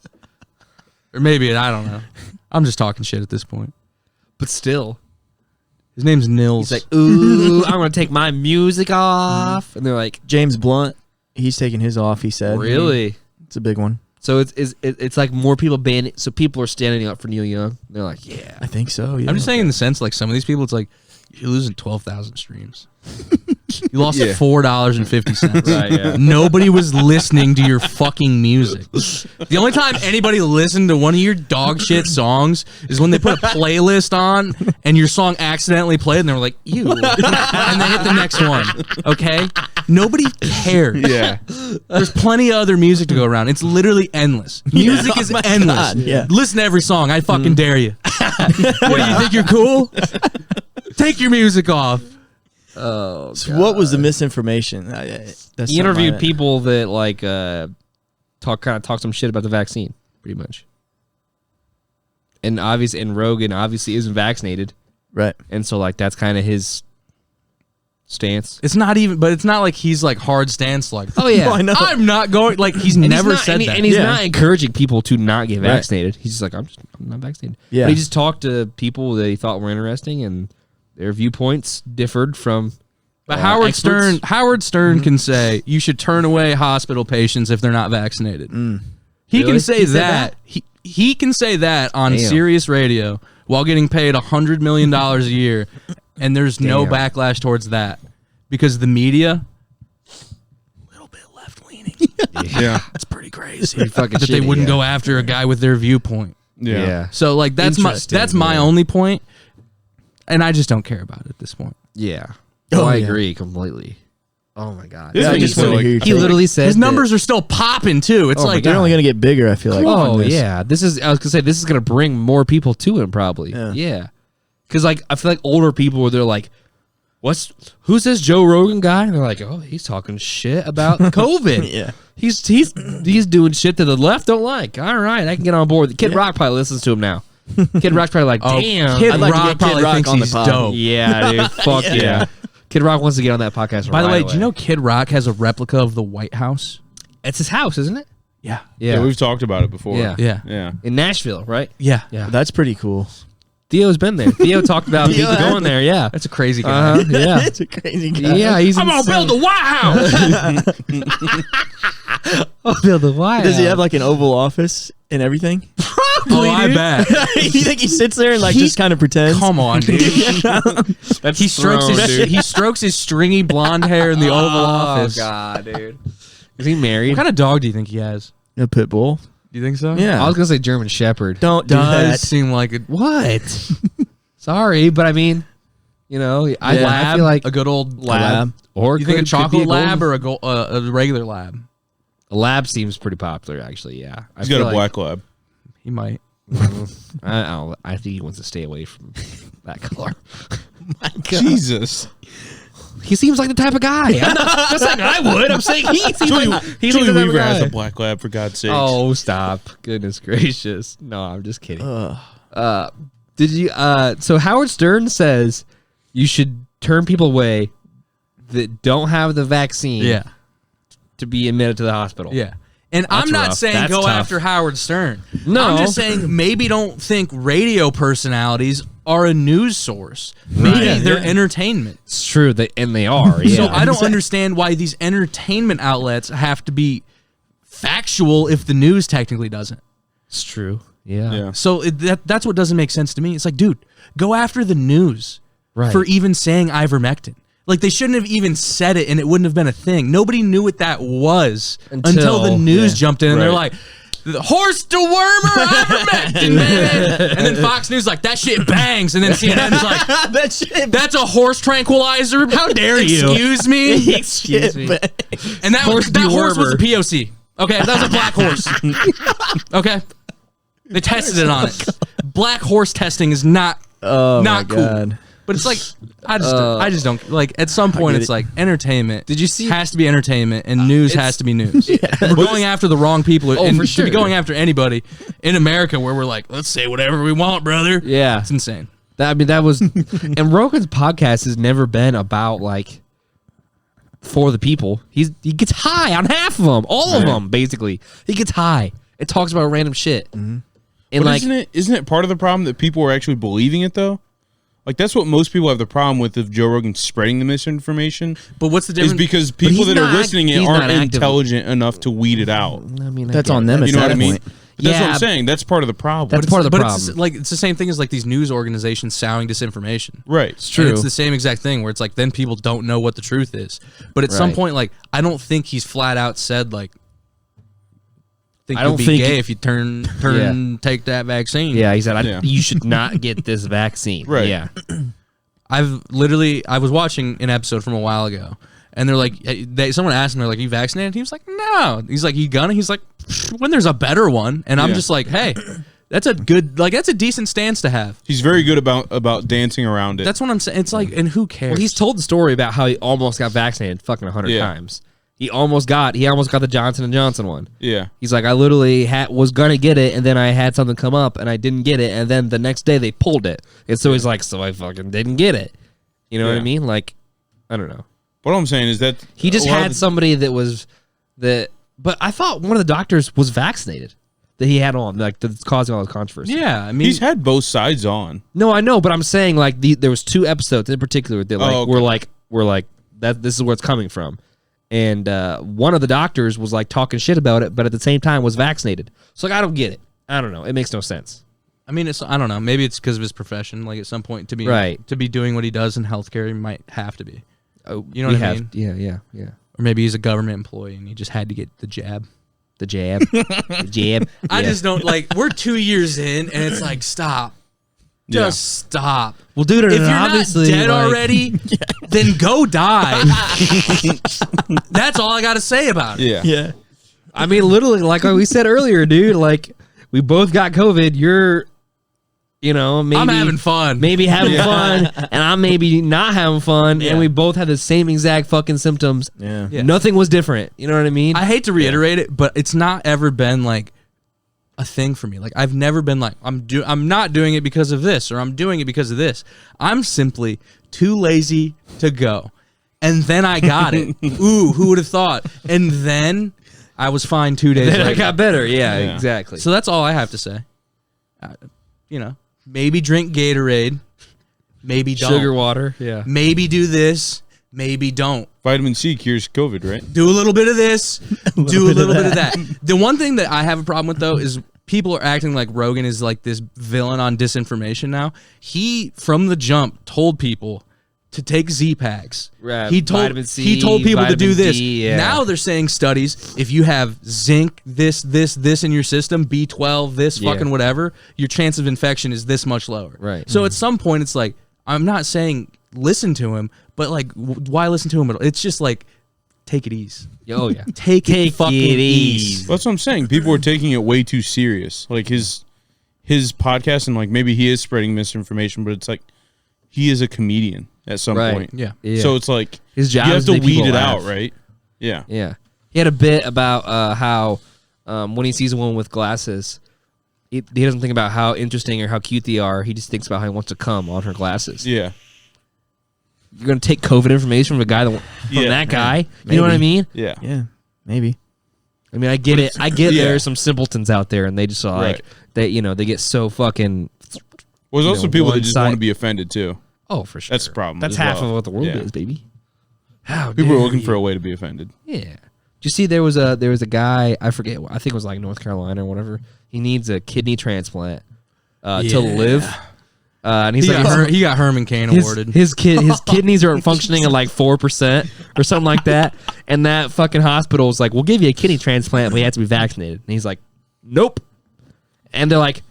Or maybe, I don't know. I'm just talking shit at this point. But still. His name's Nils. He's like, ooh, I'm going to take my music off. And they're like, James Blunt, he's taking his off, he said. really? It's a big one. So it's like more people banning. So people are standing up for Neil Young. They're like, yeah. I think so, yeah. I'm just saying in the sense, like, some of these people, it's like, you're losing 12,000 streams. You lost $4.50. Right, yeah. Nobody was listening to your fucking music. The only time anybody listened to one of your dog shit songs is when they put a playlist on and your song accidentally played and they were like, ew. And they hit the next one. Okay? Nobody cares. Yeah. There's plenty of other music to go around. It's literally endless. Music is endless. God, yeah. Listen to every song. I fucking dare you. What, do you think you're cool? Take your music off. Oh, So what was the misinformation? He interviewed people that like talk some shit about the vaccine, pretty much. And Rogan obviously isn't vaccinated, Right. and so like that's kind of his stance. It's not even, but it's not like he's like hard stance like, Oh yeah, Oh, I know. I'm not going, like he's And never he's not, said and that. and he's Yeah. not encouraging people to not get vaccinated. He's just like, I'm not vaccinated. Yeah. But he just talked to people that he thought were interesting, and their viewpoints differed from. But Howard experts. Stern can say you should turn away hospital patients if they're not vaccinated. He Really? can say He said that. He can say that on Damn. Sirius Radio while getting paid $100 million a year, and there's no Damn. backlash towards that because the media, a little bit left leaning. Yeah. That's pretty crazy. fucking that they shitty, wouldn't yeah. go after a guy with their viewpoint. Yeah. So like that's Interesting, my yeah. only point, and I just don't care about it at this point. Yeah. Oh, I yeah. agree completely. Oh my god. This Yeah, I thing just is wanted to like- hear your He take. literally said His that- numbers are still popping too. It's Oh my like God. They're only going to get bigger, I feel like. Oh on this. yeah, I was gonna say this is gonna bring more people to him probably. Yeah. Yeah, because like I feel like older people they're like, who's this Joe Rogan guy? And they're like, oh, he's talking shit about COVID. Yeah. He's doing shit that the left don't like. All right, I can get on board. Kid Rock probably listens to him now. Kid Rock's probably like, damn. Kid I'd like to Rock get Kid probably Rock thinks on the he's pod. dope. Yeah, dude. Fuck yeah. Yeah. Kid Rock wants to get on that podcast. By the right way, away. do you know Kid Rock has a replica of the White House? it's his house, isn't it? Yeah. Yeah, we've talked about it before. Yeah. Yeah. Yeah. In Nashville, right? Yeah. Yeah. That's pretty cool. Theo's been there. Theo talked about Theo people has going there. Yeah. That's a crazy guy. Yeah. It's a crazy guy. Yeah, he's I'm gonna build the White House. I'll build the White Does he House. have like an Oval Office and everything? Oh, I bet. You think he sits there and like He- just kind of pretends? Come on, dude. That's He strokes thrown, his dude. he strokes his stringy blonde hair in the Oval Office. Oh god, dude. Is he married? What kind of dog do you think he has? A pit bull. Do you think so? Yeah. I was gonna say German Shepherd. Don't do Does that. seem like a What? Sorry, but I mean, you know, I lab, feel like a good old lab. Or You think a could be chocolate lab golden- or a regular lab? a lab seems pretty popular, actually. Yeah, He's got a black lab. He might. I think he wants to stay away from that color. Jesus. He seems like the type of guy. I'm not saying I would. I'm saying he seems like he's Joey the type of Weaver has guy. a black lab, for God's sake. Oh, stop! Goodness gracious! No, I'm just kidding. Ugh. Did you? So Howard Stern says you should turn people away that don't have the vaccine. Yeah. To be admitted to the hospital. Yeah. And I'm not rough. saying That's go tough. after Howard Stern. No. I'm just saying maybe don't think radio personalities are a news source. Maybe Right. they're entertainment. It's true. They are. Yeah. So I don't understand why these entertainment outlets have to be factual if the news technically doesn't. It's true. Yeah. Yeah. So that's what doesn't make sense to me. It's like, dude, go after the news Right. for even saying ivermectin. Like, they shouldn't have even said it, and it wouldn't have been a thing. Nobody knew what that was until the news jumped in, and they're like, the horse dewormer ivermectin, man. And then Fox News like, that shit bangs. And then CNN's like, That shit. that's a horse tranquilizer? How dare you? Excuse me? Excuse me. And that horse was a dewormer. POC. Okay, that was a black horse. Okay? They tested it on it. Black horse testing is not Oh not my cool. God. But it's like I just don't like. At some point, get it's it. like entertainment. Did you see- Has to be entertainment, and news has to be news. We're going after the wrong people, and for to sure. be going after anybody in America, where we're like, let's say whatever we want, brother. Yeah. It's insane. That was, and Rogan's podcast has never been about like for the people. He gets high on half of them, all of them basically. He gets high. It talks about random shit. And but isn't it part of the problem that people are actually believing it though? Like that's what most people have the problem with if Joe Rogan's spreading the misinformation. But what's the difference? Is because people that are listening it aren't intelligent enough to weed it out. I mean, that's on them. You know what I mean? Point. That's what I'm saying. That's part of the problem. That's part of the problem. It's the same thing as like these news organizations sounding disinformation. Right. It's true. And it's the same exact thing where it's like then people don't know what the truth is. But at some point, like I don't think he's flat out said like I don't think gay if you take that vaccine. Yeah, he said you should not get this vaccine. Right. Yeah. I was watching an episode from a while ago, and they're like, someone asked him, they're like, "Are you vaccinated?" He was like, "No." He's like, "You gonna?" He's like, "When there's a better one," and I'm just like, "Hey, that's a decent stance to have." He's very good about dancing around it. That's what I'm saying. It's like, and who cares? Well, he's told the story about how he almost got vaccinated fucking 100 times. He almost got the Johnson & Johnson one. Yeah. He's like, I literally was going to get it, and then I had something come up, and I didn't get it, and then the next day they pulled it. And so he's like, so I fucking didn't get it. You know what I mean? Like, I don't know. What I'm saying is that... He just had somebody but I thought one of the doctors was vaccinated that he had on, like, that's causing all this controversy. Yeah, I mean... He's had both sides on. No, I know, but I'm saying, like, there was 2 episodes in particular that, like, we're like, that this is where it's coming from. And one of the doctors was like talking shit about it, but at the same time was vaccinated. So like, I don't get it. I don't know. It makes no sense. I mean, I don't know. Maybe it's because of his profession. Like at some point, to be doing what he does in healthcare, he might have to be. Oh, you know what I mean? Yeah. Or maybe he's a government employee and he just had to get the jab. The jab. The jab. I just don't like. We're 2 years in, and it's like, stop. Just stop. Well, dude, if you're not dead already, then go die. That's all I got to say about it. Yeah. I mean, literally, like we said earlier, dude, like we both got COVID. You're, maybe I'm having fun. Maybe having fun, and I'm maybe not having fun, and we both had the same exact fucking symptoms. Yeah. Nothing was different. You know what I mean? I hate to reiterate it, but it's not ever been like a thing for me. Like I've never been like I'm not doing it because of this or I'm doing it because of this. I'm simply too lazy to go. And then I got it. Ooh, who would have thought? And then I was fine 2 days later. I got better. Yeah, exactly. So that's all I have to say. Maybe drink Gatorade. Maybe don't. Sugar water. Yeah. Maybe do this. Maybe don't. Vitamin C cures COVID, right? Do a little bit of this. Do a little bit of that. The one thing that I have a problem with, though, is people are acting like Rogan is like this villain on disinformation now. He, from the jump, told people to take Z-Packs. He told people to do this. Now they're saying studies, if you have zinc, this in your system, B12, this fucking whatever, your chance of infection is this much lower. Right. So at some point, it's like, I'm not saying listen to him, but like, why listen to him? It's just like, take it easy. Oh yeah, take it fucking easy. That's what I'm saying. People are taking it way too serious. Like his podcast, and like maybe he is spreading misinformation, but it's like he is a comedian at some point. Yeah. So it's like his job you have is to make weed people it laugh. out, right? Yeah. Yeah. He had a bit about how when he sees a woman with glasses, he doesn't think about how interesting or how cute they are. He just thinks about how he wants to come on her glasses. Yeah. You're gonna take COVID information from a guy from that guy. You know what I mean? Yeah. Yeah. Maybe. I mean, I get it. I get there's some simpletons out there, and they just like they get so fucking. Well, there's also people that just want to be offended too. Oh, for sure. That's the problem. That's half of what the world is, baby. How people are looking for a way to be offended. Yeah. Did you see there was a guy, I forget, I think it was like North Carolina or whatever. He needs a kidney transplant to live. And he's he got Herman Cain awarded. His kidneys are functioning at like 4% or something like that. And that fucking hospital is like, we'll give you a kidney transplant, but you have to be vaccinated. And he's like, nope. And they're like,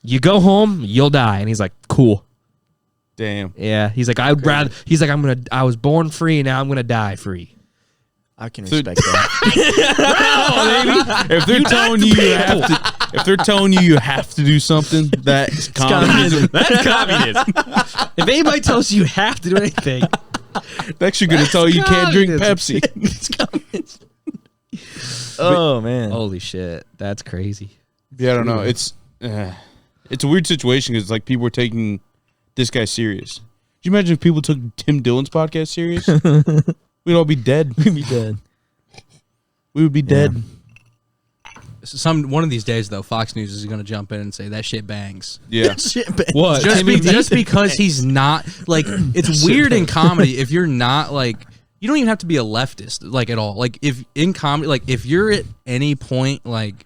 you go home, you'll die. And he's like, cool. Damn. Yeah. He's like, I was born free, now I'm gonna die free. I can respect that. If they're telling you you have to do something, that's communism. That's communism. If anybody tells you you have to do anything, they're actually going to tell you can't drink Pepsi. It's communism. Oh man! Holy shit, that's crazy. Yeah, I don't know. It's a weird situation because like people are taking this guy serious. Could you imagine if people took Tim Dillon's podcast serious? We'd all be dead. We'd be dead. We would be dead. one of these days though, Fox News is going to jump in and say that shit bangs. Yeah. What? Just because he's not like, it's weird in comedy if you're not like, you don't even have to be a leftist like at all. Like if in comedy, like if you're at any point like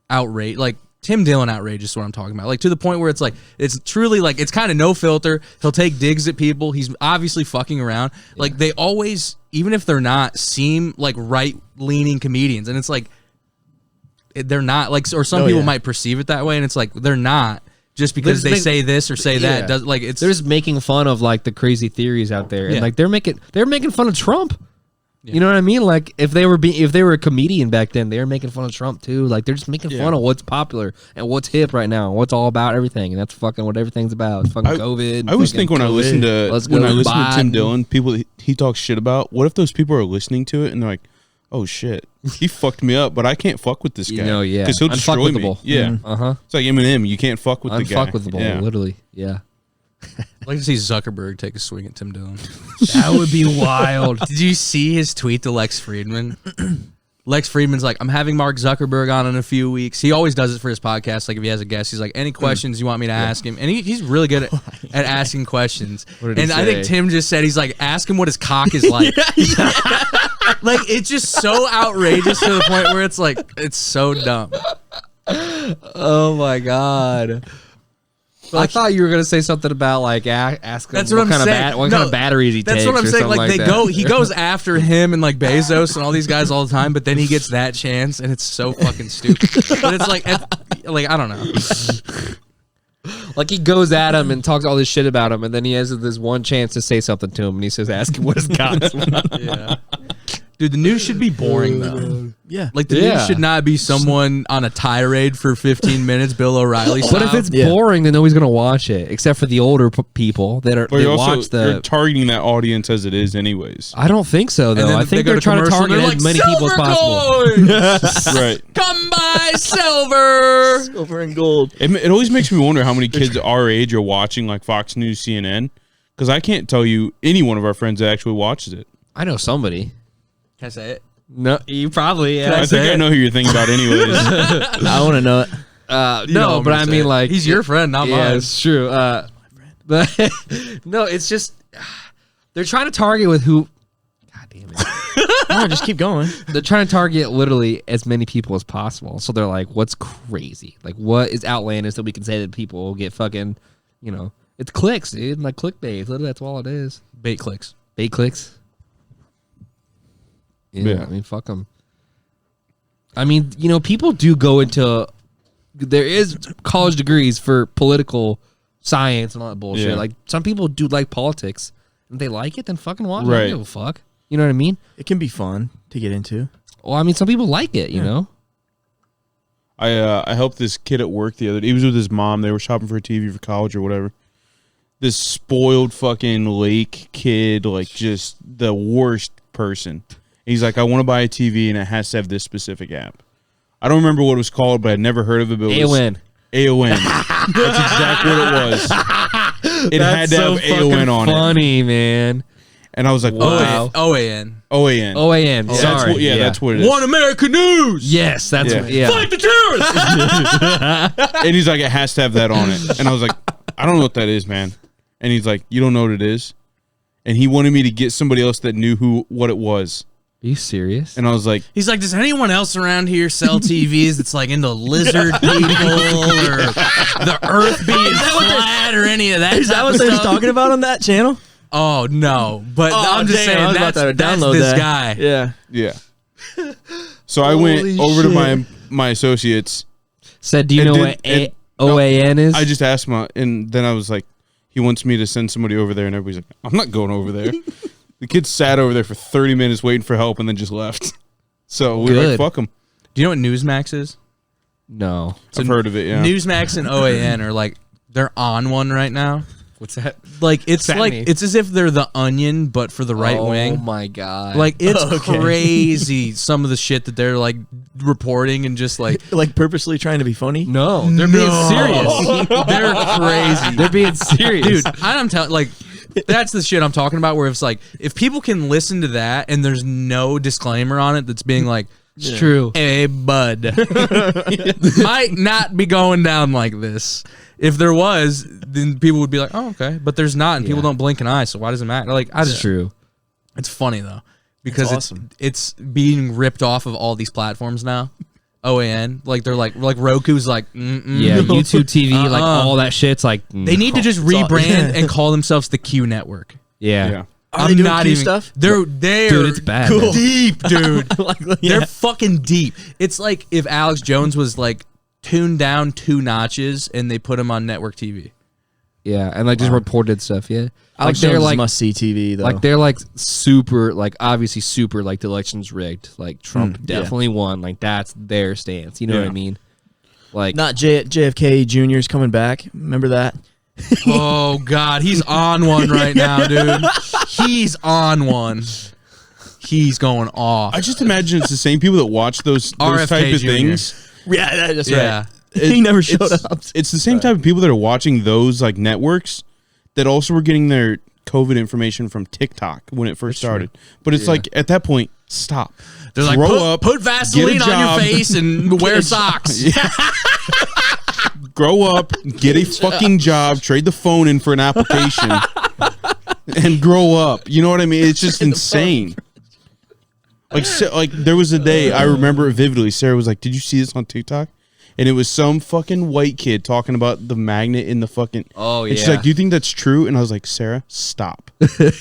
outraged, like Tim Dillon outrageous is what I'm talking about. Like to the point where it's like, it's truly like, it's kind of no filter. He'll take digs at people. He's obviously fucking around. Yeah. Like they always, even if they're not, seem like right-leaning comedians. And it's like, they're not like, or some people might perceive it that way. And it's like, they're not just because they say this or say that. Does like, it's, they're just making fun of like the crazy theories out there. And like they're making fun of Trump. Yeah. You know what I mean? Like if they were a comedian back then, they were making fun of Trump too. Like they're just making fun of what's popular and what's hip right now, and what's all about everything, and that's fucking what everything's about. It's fucking COVID. I always think when I listen to Tim Dillon, people he talks shit about. What if those people are listening to it and they're like, "Oh shit, he fucked me up, but I can't fuck with this guy." Because he'll destroy me. Yeah, It's like Eminem. You can't fuck with the guy. Unfuckable, literally. Yeah. I'd like to see Zuckerberg take a swing at Tim Dillon. That would be wild. Did you see his tweet to Lex Friedman? Lex Friedman's like, I'm having Mark Zuckerberg on in a few weeks. He always does it for his podcast. Like if he has a guest, he's like, any questions you want me to ask him? And he's really good at asking questions. And I think Tim just said, he's like, ask him what his cock is like. Like it's just so outrageous to the point where it's like, it's so dumb. Oh my God. I thought you were gonna say something about like ask him what kind of batteries he takes. That's what I'm saying. Like he that. goes after him and like Bezos and all these guys all the time, but then he gets that chance and it's so fucking stupid. But it's like I don't know. Like he goes at him and talks all this shit about him, and then he has this one chance to say something to him, and he says, "Ask him what his cock's like." Yeah. Dude, the news should be boring though. Yeah. Like the news should not be someone on a tirade for 15 minutes, Bill O'Reilly style. But if it's boring, then nobody's gonna watch it, except for the older people that are. You're targeting that audience as it is, anyways. I don't think so, though. I think they're trying to target as many people as possible. Right. Come buy silver, silver and gold. It always makes me wonder how many kids our age are watching like Fox News, CNN, because I can't tell you any one of our friends that actually watches it. I know somebody. Can I say it? No, you probably. I think I know who you're thinking about, anyways. I want to know it. No, but I mean, like, he's your friend, not mine. Yeah, it's true. But no, it's just they're trying to target with who. God damn it! No, just keep going. They're trying to target literally as many people as possible. So they're like, "What's crazy? Like, what is outlandish that we can say that people will get fucking, it's clicks, dude. Like clickbait. Literally, that's all it is. Bait clicks. Bait clicks." Yeah, I mean, fuck them. I mean, people do go into. There is college degrees for political science and all that bullshit. Yeah. Like some people do like politics, and they like it, then fucking watch it. Right. I don't give a fuck. You know what I mean? It can be fun to get into. Well, I mean, some people like it. You know. I helped this kid at work the other day. He was with his mom. They were shopping for a TV for college or whatever. This spoiled fucking lake kid, like just the worst person. He's like, I want to buy a TV and it has to have this specific app. I don't remember what it was called, but I'd never heard of it. But AON. AON. That's exactly what it was. It had to have AON on it. Funny, man. And I was like, wow. OAN. OAN. OAN. Sorry. That's what it is. One American News. Yes, that's what. Yeah. Fight the terrorists. And he's like, it has to have that on it. And I was like, I don't know what that is, man. And he's like, you don't know what it is? And he wanted me to get somebody else that knew what it was. Are you serious? And I was like, he's like, does anyone else around here sell TVs that's like into lizard people or the earth being flat or any of that? Is that what they're talking about on that channel? Oh no, but I'm just saying that's this guy. Yeah. So I went over to my associates. Said, do you know what OAN is? I just asked him, and then I was like, he wants me to send somebody over there, and everybody's like, I'm not going over there. The kid sat over there for 30 minutes waiting for help and then just left. So we were like, fuck him. Do you know what Newsmax is? No. So I've heard of it, yeah. Newsmax and OAN are like, they're on one right now. What's that? Like, it's like, it's as if they're the Onion, but for the right wing. Oh my God. Like, it's crazy, some of the shit that they're like reporting and just like. Like purposely trying to be funny? No. They're being serious. They're crazy. They're being serious. Dude, I'm telling, like, that's the shit I'm talking about, where it's like, if people can listen to that and there's no disclaimer on it that's being like, It's true. Hey, bud. Might not be going down like this. If there was, then people would be like, oh, okay. But there's not, and people don't blink an eye, so why does it matter? Like, It's true. It's funny, though, because awesome. it's being ripped off of all these platforms now. OAN. Like, they're like Roku's like, Yeah, YouTube TV, like all that shit's like. They need to just rebrand and call themselves the Q Network. Yeah. Are they doing Q stuff? They're Dude, it's bad. cool. Man. Deep, dude. Yeah. They're fucking deep. It's like if Alex Jones was like tuned down 2 notches and they put him on network TV. Yeah, and like just reported stuff. Yeah, Alex like Jones like must see TV though. like they're like super, like obviously super, like the election's rigged. Like Trump definitely won. Like that's their stance. You know what I mean? Like not JFK Jr.'s coming back. Remember that? Oh God, he's on one right now, dude. He's on one. He's going off. I just imagine it's the same people that watch those RFK type of Jr. things. Yeah, that's Yeah. right. He never showed up. It's the same type of people that are watching those like networks that also were getting their COVID information from TikTok when it first started. But it's like at that point, stop. They're like, put Vaseline on your face and wear socks. Grow up, get a fucking job, trade the phone in for an application, and grow up. You know what I mean? It's just insane. Like there was a day I remember it vividly. Sarah was like, "Did you see this on TikTok?" And it was some fucking white kid talking about the magnet in the fucking. Oh, And she's yeah. like, "Do you think that's true?" And I was like, "Sarah, stop.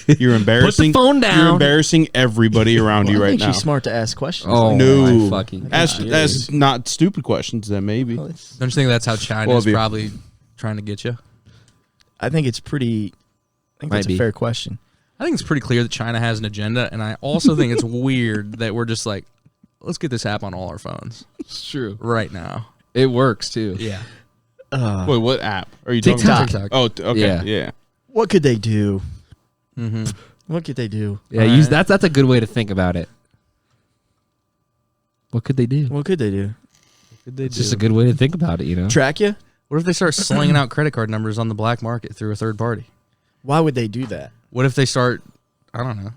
You're embarrassing. phone down. You're embarrassing everybody around you I right think now." she's smart to ask questions. oh No. my fucking. Ask not stupid questions. Then maybe. Don't you think that's how China Well, is if you- probably trying to get you? I think it's pretty. I think that's Might be. a fair question. I think it's pretty clear that China has an agenda, and I also think it's weird that we're just like, let's get this app on all our phones It's true. right now. It works too. Yeah. Wait, what app are you TikTok. talking about? Oh, okay, yeah. What could they do? Mm-hmm. What could they do? Yeah, use that's a good way to think about it. What could they do? What could they do? It's just a good way to think about it, you know. Track you? What if they start slinging out credit card numbers on the black market through a third party? Why would they do that? What if they start? I don't know.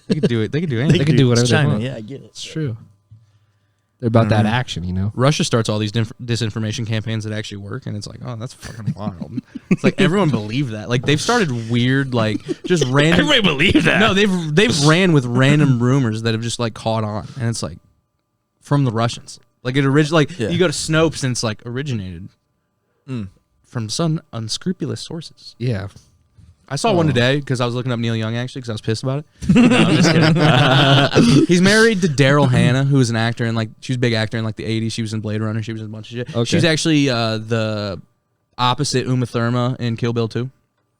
They could do it. They could do anything. They could do whatever It's they China. want. Yeah, I get it. It's true. They're about that action, you know. Russia starts all these disinformation campaigns that actually work, and it's like, oh, that's fucking wild. It's like everyone believed that. Like they've started weird, like just random. Everybody believed that. No, they've ran with random rumors that have just like caught on, and it's like from the Russians. Like it like Yeah. you go to Snopes and it's like originated from some unscrupulous sources. Yeah. I saw one today because I was looking up Neil Young actually because I was pissed about it. No, I'm just kidding. He's married to Daryl Hannah, who was an actor in like she was a big actor in like the 80s. She was in Blade Runner. She was in a bunch of shit. Okay. She's actually the opposite Uma Thurman in Kill Bill 2.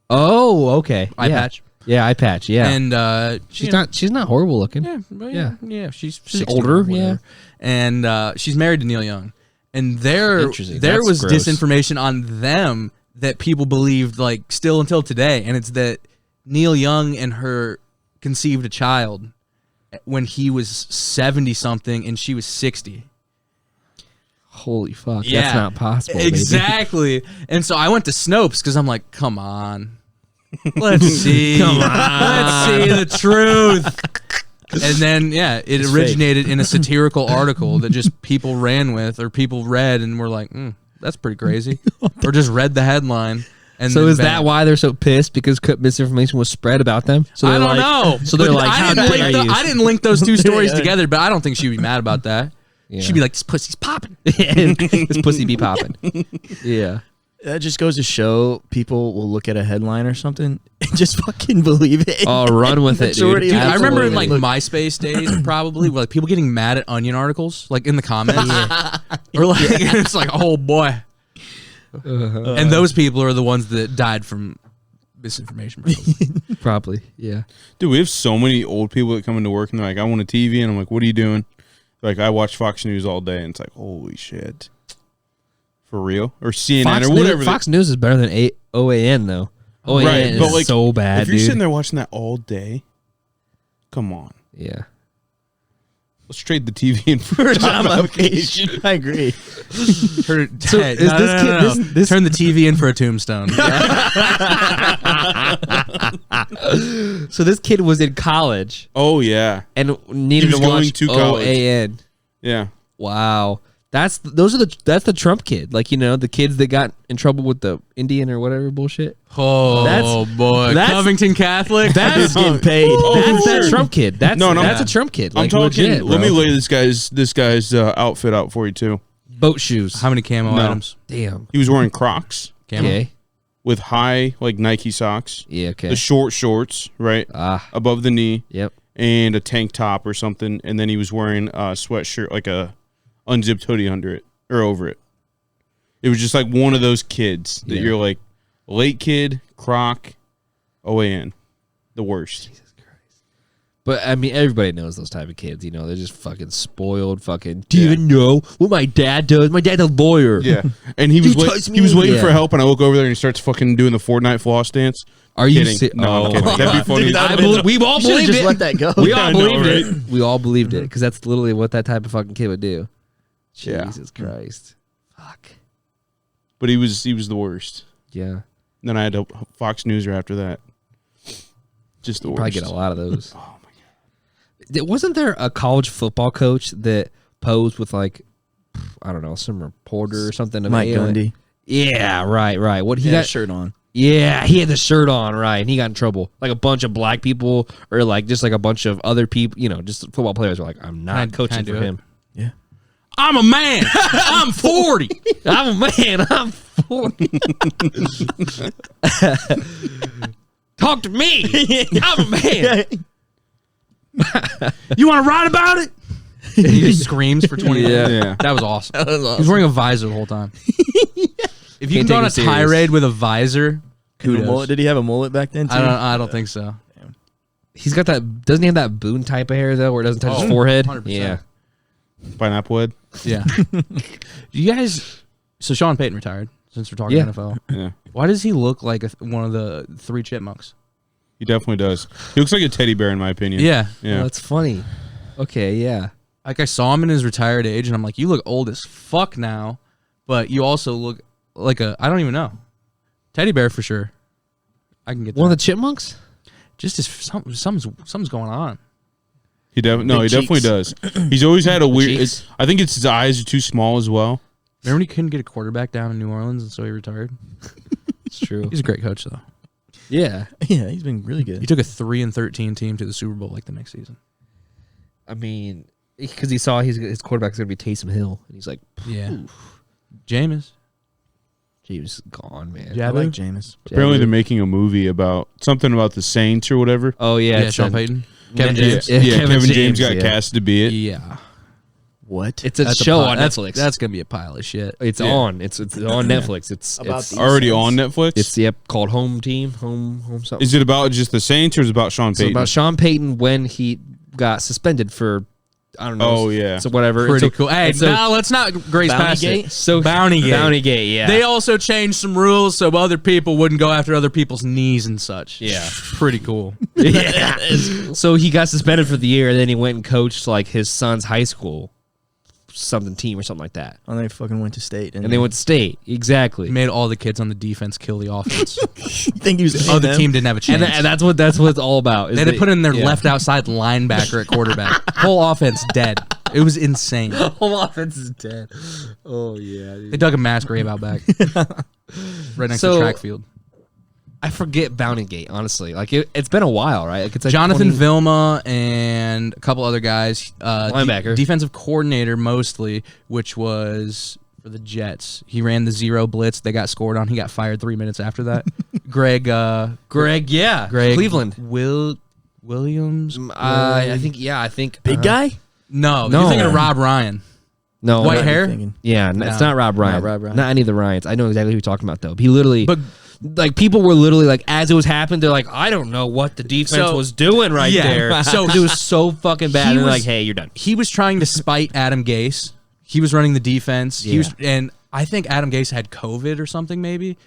Oh, okay. Eye yeah. patch. Yeah, eye patch. Yeah. And she's not horrible looking. Yeah. She's older, whatever. And she's married to Neil Young. And there Interesting. was That's gross. disinformation on them that people believed like still until today, and it's that Neil Young and her conceived a child when he was 70 something and she was 60. Holy fuck. Yeah. That's not possible. baby. Exactly. And so I went to Snopes because I'm like, come on. Let's see. Come on. Let's see the truth. And then, yeah, it originated in a satirical article that just people ran with or people read and were like, that's pretty crazy. Or just read the headline. And So then is bam. that why they're so pissed? Because misinformation was spread about them? So I they're don't like, know. So they're But like, how dare you? I didn't link those two stories Yeah. together, but I don't think she'd be mad about that. Yeah. She'd be like, this pussy's popping. This pussy be popping. Yeah. That just goes to show people will look at a headline or something and just fucking believe it. Oh, run with it, Majority dude. of Dude, I remember in Absolutely. like MySpace days, probably, where like people getting mad at Onion articles, like in the comments, or like it's like, oh boy, and those people are the ones that died from misinformation. Probably. Yeah. Dude, we have so many old people that come into work and they're like, I want a TV. And I'm like, what are you doing? They're like, I watch Fox News all day. And it's like, holy shit. For real? Or CNN or whatever. Fox News is better than OAN though. OAN Right, is but, like, so bad, if you're dude. sitting there watching that all day, come on. Yeah. Let's trade the TV in for a job application. I agree. Turn, So is this kid- this- turn the TV in for a tombstone. So this kid was in college Oh, yeah. and needed He was to watch going to college. OAN. Yeah. Wow. That's the Trump kid. Like, the kids that got in trouble with the Indian or whatever bullshit. Oh, boy. Covington Catholic? That's getting paid. That's that Trump kid. That's a Trump kid. I'm Like, talking. legit, let me bro. lay this guy's outfit out for you too. Boat shoes. How many camo items? Damn. He was wearing Crocs Camo? Okay. with high like Nike socks, Yeah, okay. the short shorts, right above the knee, Yep. and a tank top or something, and then he was wearing a sweatshirt, like a unzipped hoodie under it or over it. It was just like one of those kids that you're like, late kid, Croc, OAN, the worst. But, I mean, everybody knows those type of kids, They're just fucking spoiled, do you even know what my dad does? My dad's a lawyer. Yeah, and he was waiting Yeah. for help, and I look over there and he starts fucking doing the Fortnite floss dance. Are you Kidding. No, I'm Oh, kidding. my That'd be God. funny. Dude, we all You should've believed just it. let that go. We all I know, believed right? it. We all believed it because that's literally what that type of fucking kid would do. Yeah. Jesus Christ. Fuck. But he was the worst. Yeah. And then I had a Fox Newser after that. Just the worst. Probably get a lot of those. Oh my God. Wasn't there a college football coach that posed with like, I don't know, some reporter or something? Mike Gundy. Yeah, right. What he He got got a shirt on. Yeah, he had the shirt on, right, and he got in trouble. Like a bunch of black people, or like just like a bunch of other people, just football players were like, "I'm not coaching for him." Yeah. I'm a man. I'm 40. I'm a man. I'm 40. Talk to me. I'm a man. You want to write about it? And he just screams for 20 minutes. Yeah. That was awesome. He was wearing a visor the whole time. If you Can't can go on a take him serious. tirade with a visor, kudos. Did he have a mullet back then too? I don't think so. He's got that. Doesn't he have that Boone type of hair though, where it doesn't touch his forehead? 100%. Yeah. Pineapple head. Yeah. Do you guys? So Sean Payton retired. Since we're talking NFL, Yeah. why does he look like one of the three chipmunks? He definitely does. He looks like a teddy bear in my opinion. Yeah. Yeah. Oh, that's funny. Okay, yeah. Like I saw him in his retired age, and I'm like, you look old as fuck now, but you also look like I don't even know, teddy bear for sure. I can get that. One of the chipmunks. Just as something's going on. He definitely cheeks. does. He's always had a weird. cheeks. I think it's his eyes are too small as well. Remember when he couldn't get a quarterback down in New Orleans, and so he retired? It's true. He's a great coach, though. Yeah. Yeah, he's been really He good. took a 3-13 team to the Super Bowl like the next season. I mean, because he saw his quarterback's gonna be Taysom Hill, and he's like, Yeah. Jameis. "James gone, man." Yeah. I like Jameis. Apparently, they're making a movie about something about the Saints or whatever. Oh yeah, Yeah, it's Sean a- Payton. Kevin Yeah, James. Yeah, Kevin James got yeah. cast to be it. Yeah. What? It's a That's show pi- on that's- Netflix. That's going to be a pile of shit. It's Yeah. on. It's on Netflix. It's About it's, the- Already on Netflix. it's called Home Team. Home something. Is it about just the Saints or is it about Sean So Payton? about Sean Payton when he got suspended for, I don't know. Oh, yeah. So whatever. Pretty So- cool. Hey, so- now let's not grace past Bountygate? it. So Bountygate. Bountygate. Yeah. They also changed some rules so other people wouldn't go after other people's knees and such. Yeah. Pretty cool. yeah. So he got suspended for the year, and then he went and coached like his son's high school something team or something like that. Oh, they fucking went to state. And they went to state. Exactly. He made all the kids on the defense kill the offense. think he was Other team didn't have a chance. And that's what it's all about. they had to put in their left outside linebacker at quarterback. Whole offense dead. It was insane. whole offense is dead. Oh yeah. Dude. They dug a mass grave out back. Right next to So- the track field. I forget Bountygate, honestly. Like it's been a while, right? Like it's like Jonathan 20 Vilma and a couple other guys. Linebacker. Defensive coordinator mostly, which was for the Jets. He ran the zero blitz. They got scored on. He got fired 3 minutes after that. Greg, yeah. Cleveland. Cleveland. Williams. I think big guy. No, No. you're thinking of Rob Ryan. No. White not- hair? Thinking. Yeah, it's No. not Rob Ryan. Rob Ryan. Not any of the Ryans. I know exactly who you're talking about though. He literally But like people were literally like as it was happening, they're like, I don't know what the defense So- was doing right Yeah. there. So- it was so fucking bad. He And they're was- like, hey, you're done. he was trying to spite Adam Gase. He was running the defense. He was, Yeah. and I think Adam Gase had COVID or something. Maybe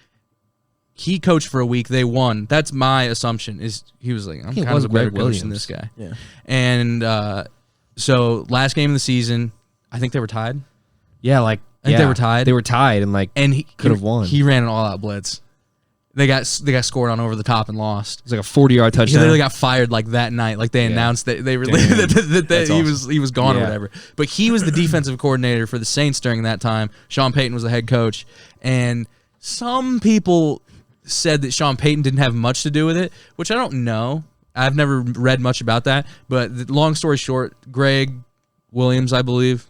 he coached for a week. They won. That's my assumption. Is he was like, I'm think it kind was of a better Greg coach than Williams. this guy. Yeah. And so last game of the season, I think they were tied. Yeah, like I think they were tied. They were tied and like And he Could have won. He ran an all-out blitz. They got scored on over the top and lost. It's like a 40-yard touchdown. He literally got fired like that night. Like they announced that they that he was gone or whatever. But he was the defensive coordinator for the Saints during that time. Sean Payton was the head coach, and some people said that Sean Payton didn't have much to do with it, which I don't know. I've never read much about that. But long story short, Greg Williams, I believe.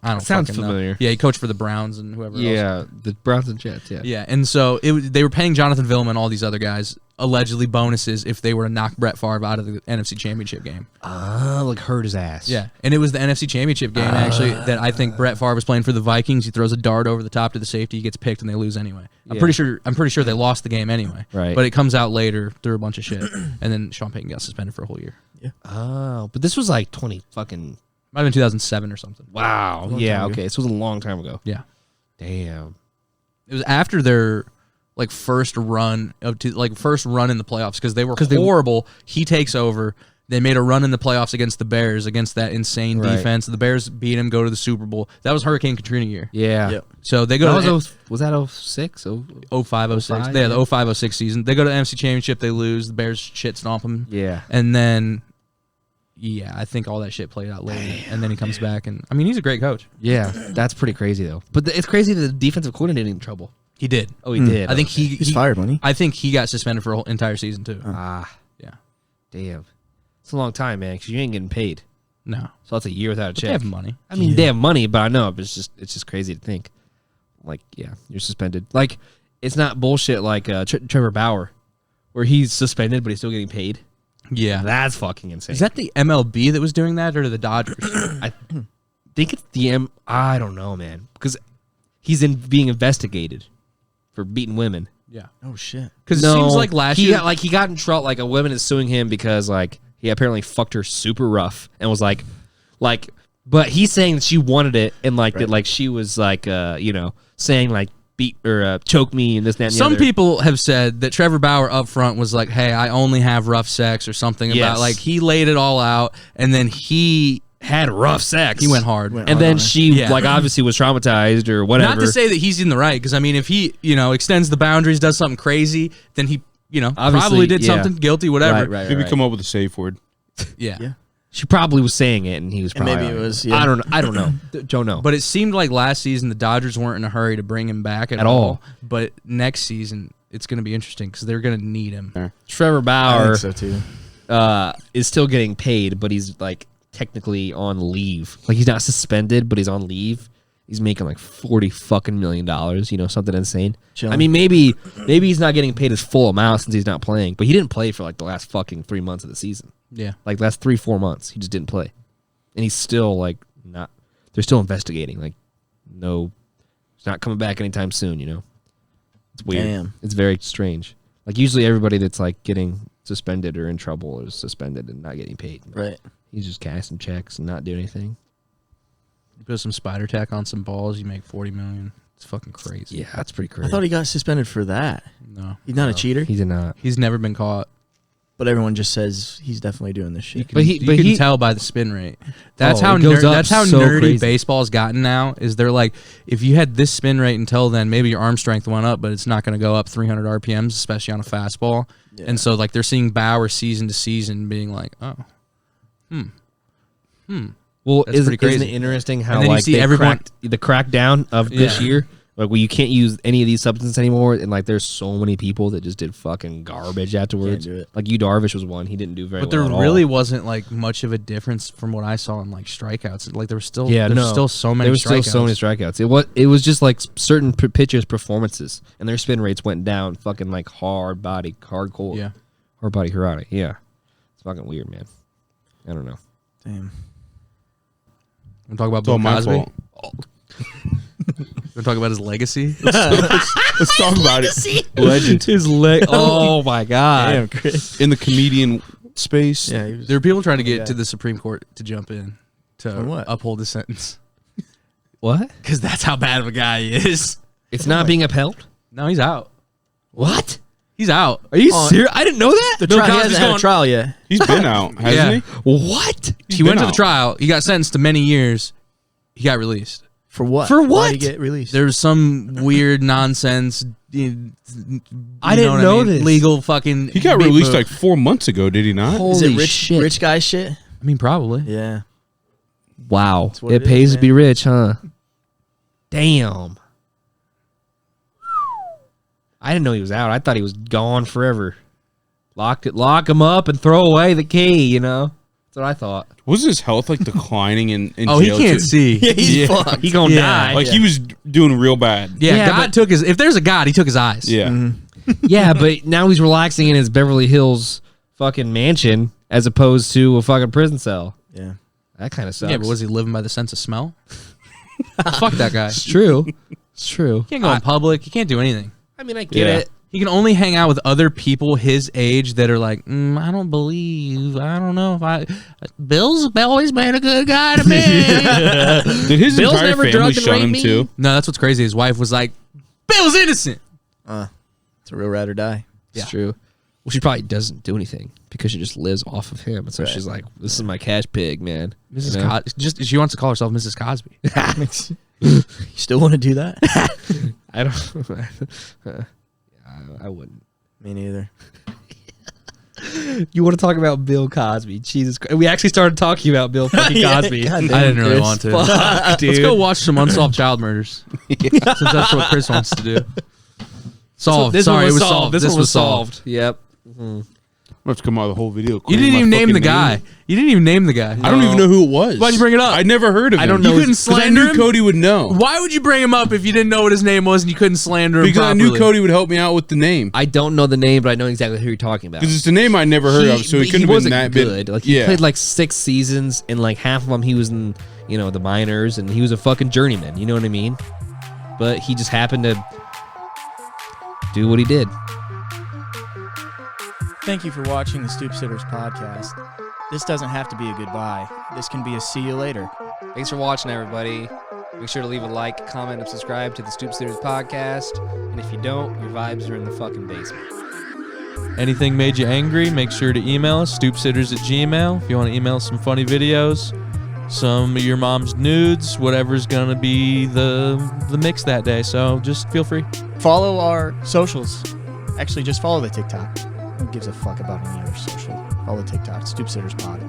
I don't Sounds fucking familiar. know. Yeah, he coached for the Browns and whoever else. Yeah, the Browns and Jets, yeah. Yeah, and so they were paying Jonathan Vilma and all these other guys allegedly bonuses if they were to knock Brett Favre out of the NFC Championship game. Like hurt his ass. Yeah, and it was the NFC Championship game actually that I think Brett Favre was playing for the Vikings. He throws a dart over the top to the safety, he gets picked, and they lose anyway. I'm pretty sure they lost the game anyway. Right. But it comes out later through a bunch of shit, and then Sean Payton got suspended for a whole year. Yeah. Oh, but this was like 20 fucking... Might have been 2007 or something. Wow. Yeah, okay. This was a long time ago. Yeah. Damn. It was after their first run in the playoffs because they were horrible. He takes over. They made a run in the playoffs against the Bears against that insane defense. The Bears beat him, go to the Super Bowl. That was Hurricane Katrina year. Yeah. Yep. So they go was that 06? 05, 06. Yeah, the 05, 06 season. They go to the NFC Championship. They lose. The Bears shit stomp them. Yeah. And then, I think all that shit played out later. And then he comes back. And I mean, he's a great coach. Yeah, that's pretty crazy, though. But it's crazy that the defensive coordinator in trouble. He did. Oh, he did. I think he's fired, wasn't he? I think he got suspended for a whole entire season, too. Yeah. Damn. It's a long time, man, because you ain't getting paid. No. So that's a year without a But check. they have money. I mean, they have money, but I know it's just crazy to think. Like, you're suspended. Like, it's not bullshit like Trevor Bauer, where he's suspended but he's still getting paid. Yeah. That's fucking insane. Is that the MLB that was doing that or the Dodgers? I think it's I don't know, man, because he's being investigated for beating women. Yeah. Oh shit. Because it seems like last year, he got in trouble. Like a woman is suing him because like he apparently fucked her super rough and was like, but he's saying that she wanted it and that like she was like saying like beat or choke me and this that and the some other. people have said that Trevor Bauer up front was like, "Hey, I only have rough sex" or something about like he laid it all out and then he had rough sex. He went hard. And then she like obviously was traumatized or whatever. Not to say that he's in the right, because I mean, if he extends the boundaries, does something crazy, then he probably did something guilty, whatever. Right, Maybe come up with a safe word. Yeah. She probably was saying it, and he was probably. Maybe it was. I don't know. Don't know. But it seemed like last season the Dodgers weren't in a hurry to bring him back at all. But next season it's going to be interesting because they're going to need him. Trevor I Bauer think so too. is still getting paid, but he's like technically on leave. Like he's not suspended, but he's on leave. He's making like $40 million, something insane. Chilling. I mean, maybe he's not getting paid his full amount since he's not playing, but he didn't play for like the last fucking 3 months of the season. Yeah. Like last 3-4 months, he just didn't play, and he's still like not. They're still investigating. Like, no, he's not coming back anytime soon. It's weird. Damn. It's very strange. Like usually everybody that's like getting suspended or in trouble is suspended and not getting paid. Right. He's just casting checks and not doing anything. You put some spider tack on some balls, you make $40 million. It's fucking crazy. Yeah, that's pretty crazy. I thought he got suspended for that. No. He's not a cheater, He's not. He's never been caught. but everyone just says he's definitely doing this shit. You can tell by the spin rate. That's how it goes up so nerdy crazy. baseball's gotten now. Is they're like, if you had this spin rate until then, maybe your arm strength went up, but it's not going to go up 300 RPMs, especially on a fastball. Yeah. And so like they're seeing Bauer season to season being like, Well, That's pretty crazy. Isn't it interesting how And then you like see they everyone- the crackdown of this Yeah. year, like where you can't use any of these substances anymore, and like there's so many people that just did fucking garbage afterwards. Can't do it. Like Yu Darvish was one; he didn't do very but well. there at really all. wasn't like much of a difference from what I saw in like strikeouts. Like there was still still so many There was strikeouts. still so many strikeouts. It was just like certain pitchers' performances, and their spin rates went down. Fucking like hardcore. Yeah. Hard body karate. Yeah, it's fucking weird, man. I don't know. Damn. We'll talk about It's all Bill my Cosby. fault. We'll talk about his legacy. Let's talk about it. Legend. His leg. Oh my god. Damn, Chris. In the comedian space, Yeah, he was, There are people trying to get Yeah. to the Supreme Court to jump in to On what? uphold the sentence What? because that's how bad of a guy he is. It's not being upheld. No, he's out. What? He's out. Are you On- serious? I didn't know that. the Bill trial, he Cosby's hasn't had going- a trial yet. he's been out, hasn't Yeah. he? What? He went been to the out. trial. He got sentenced to many years. He got released. For what? For Why what? did he get released? There's some weird nonsense. I didn't know this. Legal fucking. He got beat released move. like 4 months ago, did he not? Holy Is it rich, shit. rich guy shit? I mean, probably. Yeah. Wow. what It it pays is, to be man. rich, huh? Damn. I didn't know he was out. I thought he was gone forever. Lock him up and throw away the key, you know? That's what I thought. Was his health like declining in Oh, he jail can't too? see. He's fucked. He gonna Yeah. die. Like he was doing real bad. Yeah, Yeah, God but- took his. If there's a God, he took his eyes. Yeah. Yeah, but now he's relaxing in his Beverly Hills fucking mansion as opposed to a fucking prison cell. Yeah. That kind of sucks. Yeah, but was he living by the sense of smell? Fuck that guy. It's true. It's true. He can't go in public. He can't do anything. I mean, I get Yeah. it. He can only hang out with other people his age that are like, I don't believe. I don't know if I. Bill's always been a good guy to me. Did his Bill's entire never family drugged and shun raped him me. too? No, that's what's crazy. His wife was like, Bill's innocent. It's a real ride or die. It's true. Well, she probably doesn't do anything because she just lives off of him. And so she's like, this is my cash pig, man. Mrs. You know? She wants to call herself Mrs. Cosby. You still want to do that? I don't. I wouldn't. Me neither. You want to talk about Bill Cosby? Jesus Christ. We actually started talking about Bill fucking Cosby. God damn, I didn't really Chris. want to. Fuck, dude. Let's go watch some unsolved child murders. Since that's what Chris wants to do. Solved. This Sorry, one it was was solved. This one was solved. Yep. I'm gonna have to come out of the whole video. You didn't even name the guy. You didn't even name the guy. I don't even know who it was. Why'd you bring it up? I never heard of him. I don't know You couldn't 'Cause I slander knew him? Cody would know. Why would you bring him up if you didn't know what his name was and you couldn't slander him Because I properly? knew Cody would help me out with the name. I don't know the name, but I know exactly who you're talking about. Because it's a name I never heard of, so he couldn't have been wasn't that good. big. Like he played like 6 seasons, and like half of them he was in, the minors, and he was a fucking journeyman. You know what I mean? But he just happened to do what he did. Thank you for watching the Stoop Sitters podcast. This doesn't have to be a goodbye. This can be a see you later. Thanks for watching, everybody. Make sure to leave a like, comment, and subscribe to the Stoop Sitters podcast. And if you don't, your vibes are in the fucking basement. Anything made you angry, make sure to email us, stoopsitters@gmail.com. If you want to email some funny videos, some of your mom's nudes, whatever's going to be the mix that day. So just feel free. Follow our socials. Actually, just follow the TikTok. Who gives a fuck about any other social? Follow the TikTok. Stoop Sitters Pod.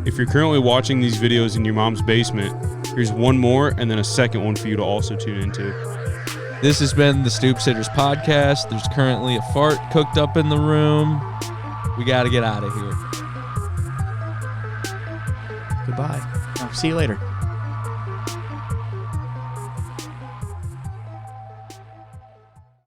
If you're currently watching these videos in your mom's basement, here's one more and then a second one for you to also tune into. This has been the Stoop Sitters podcast. There's currently a fart cooked up in the room. We got to get out of here. Goodbye. See you later.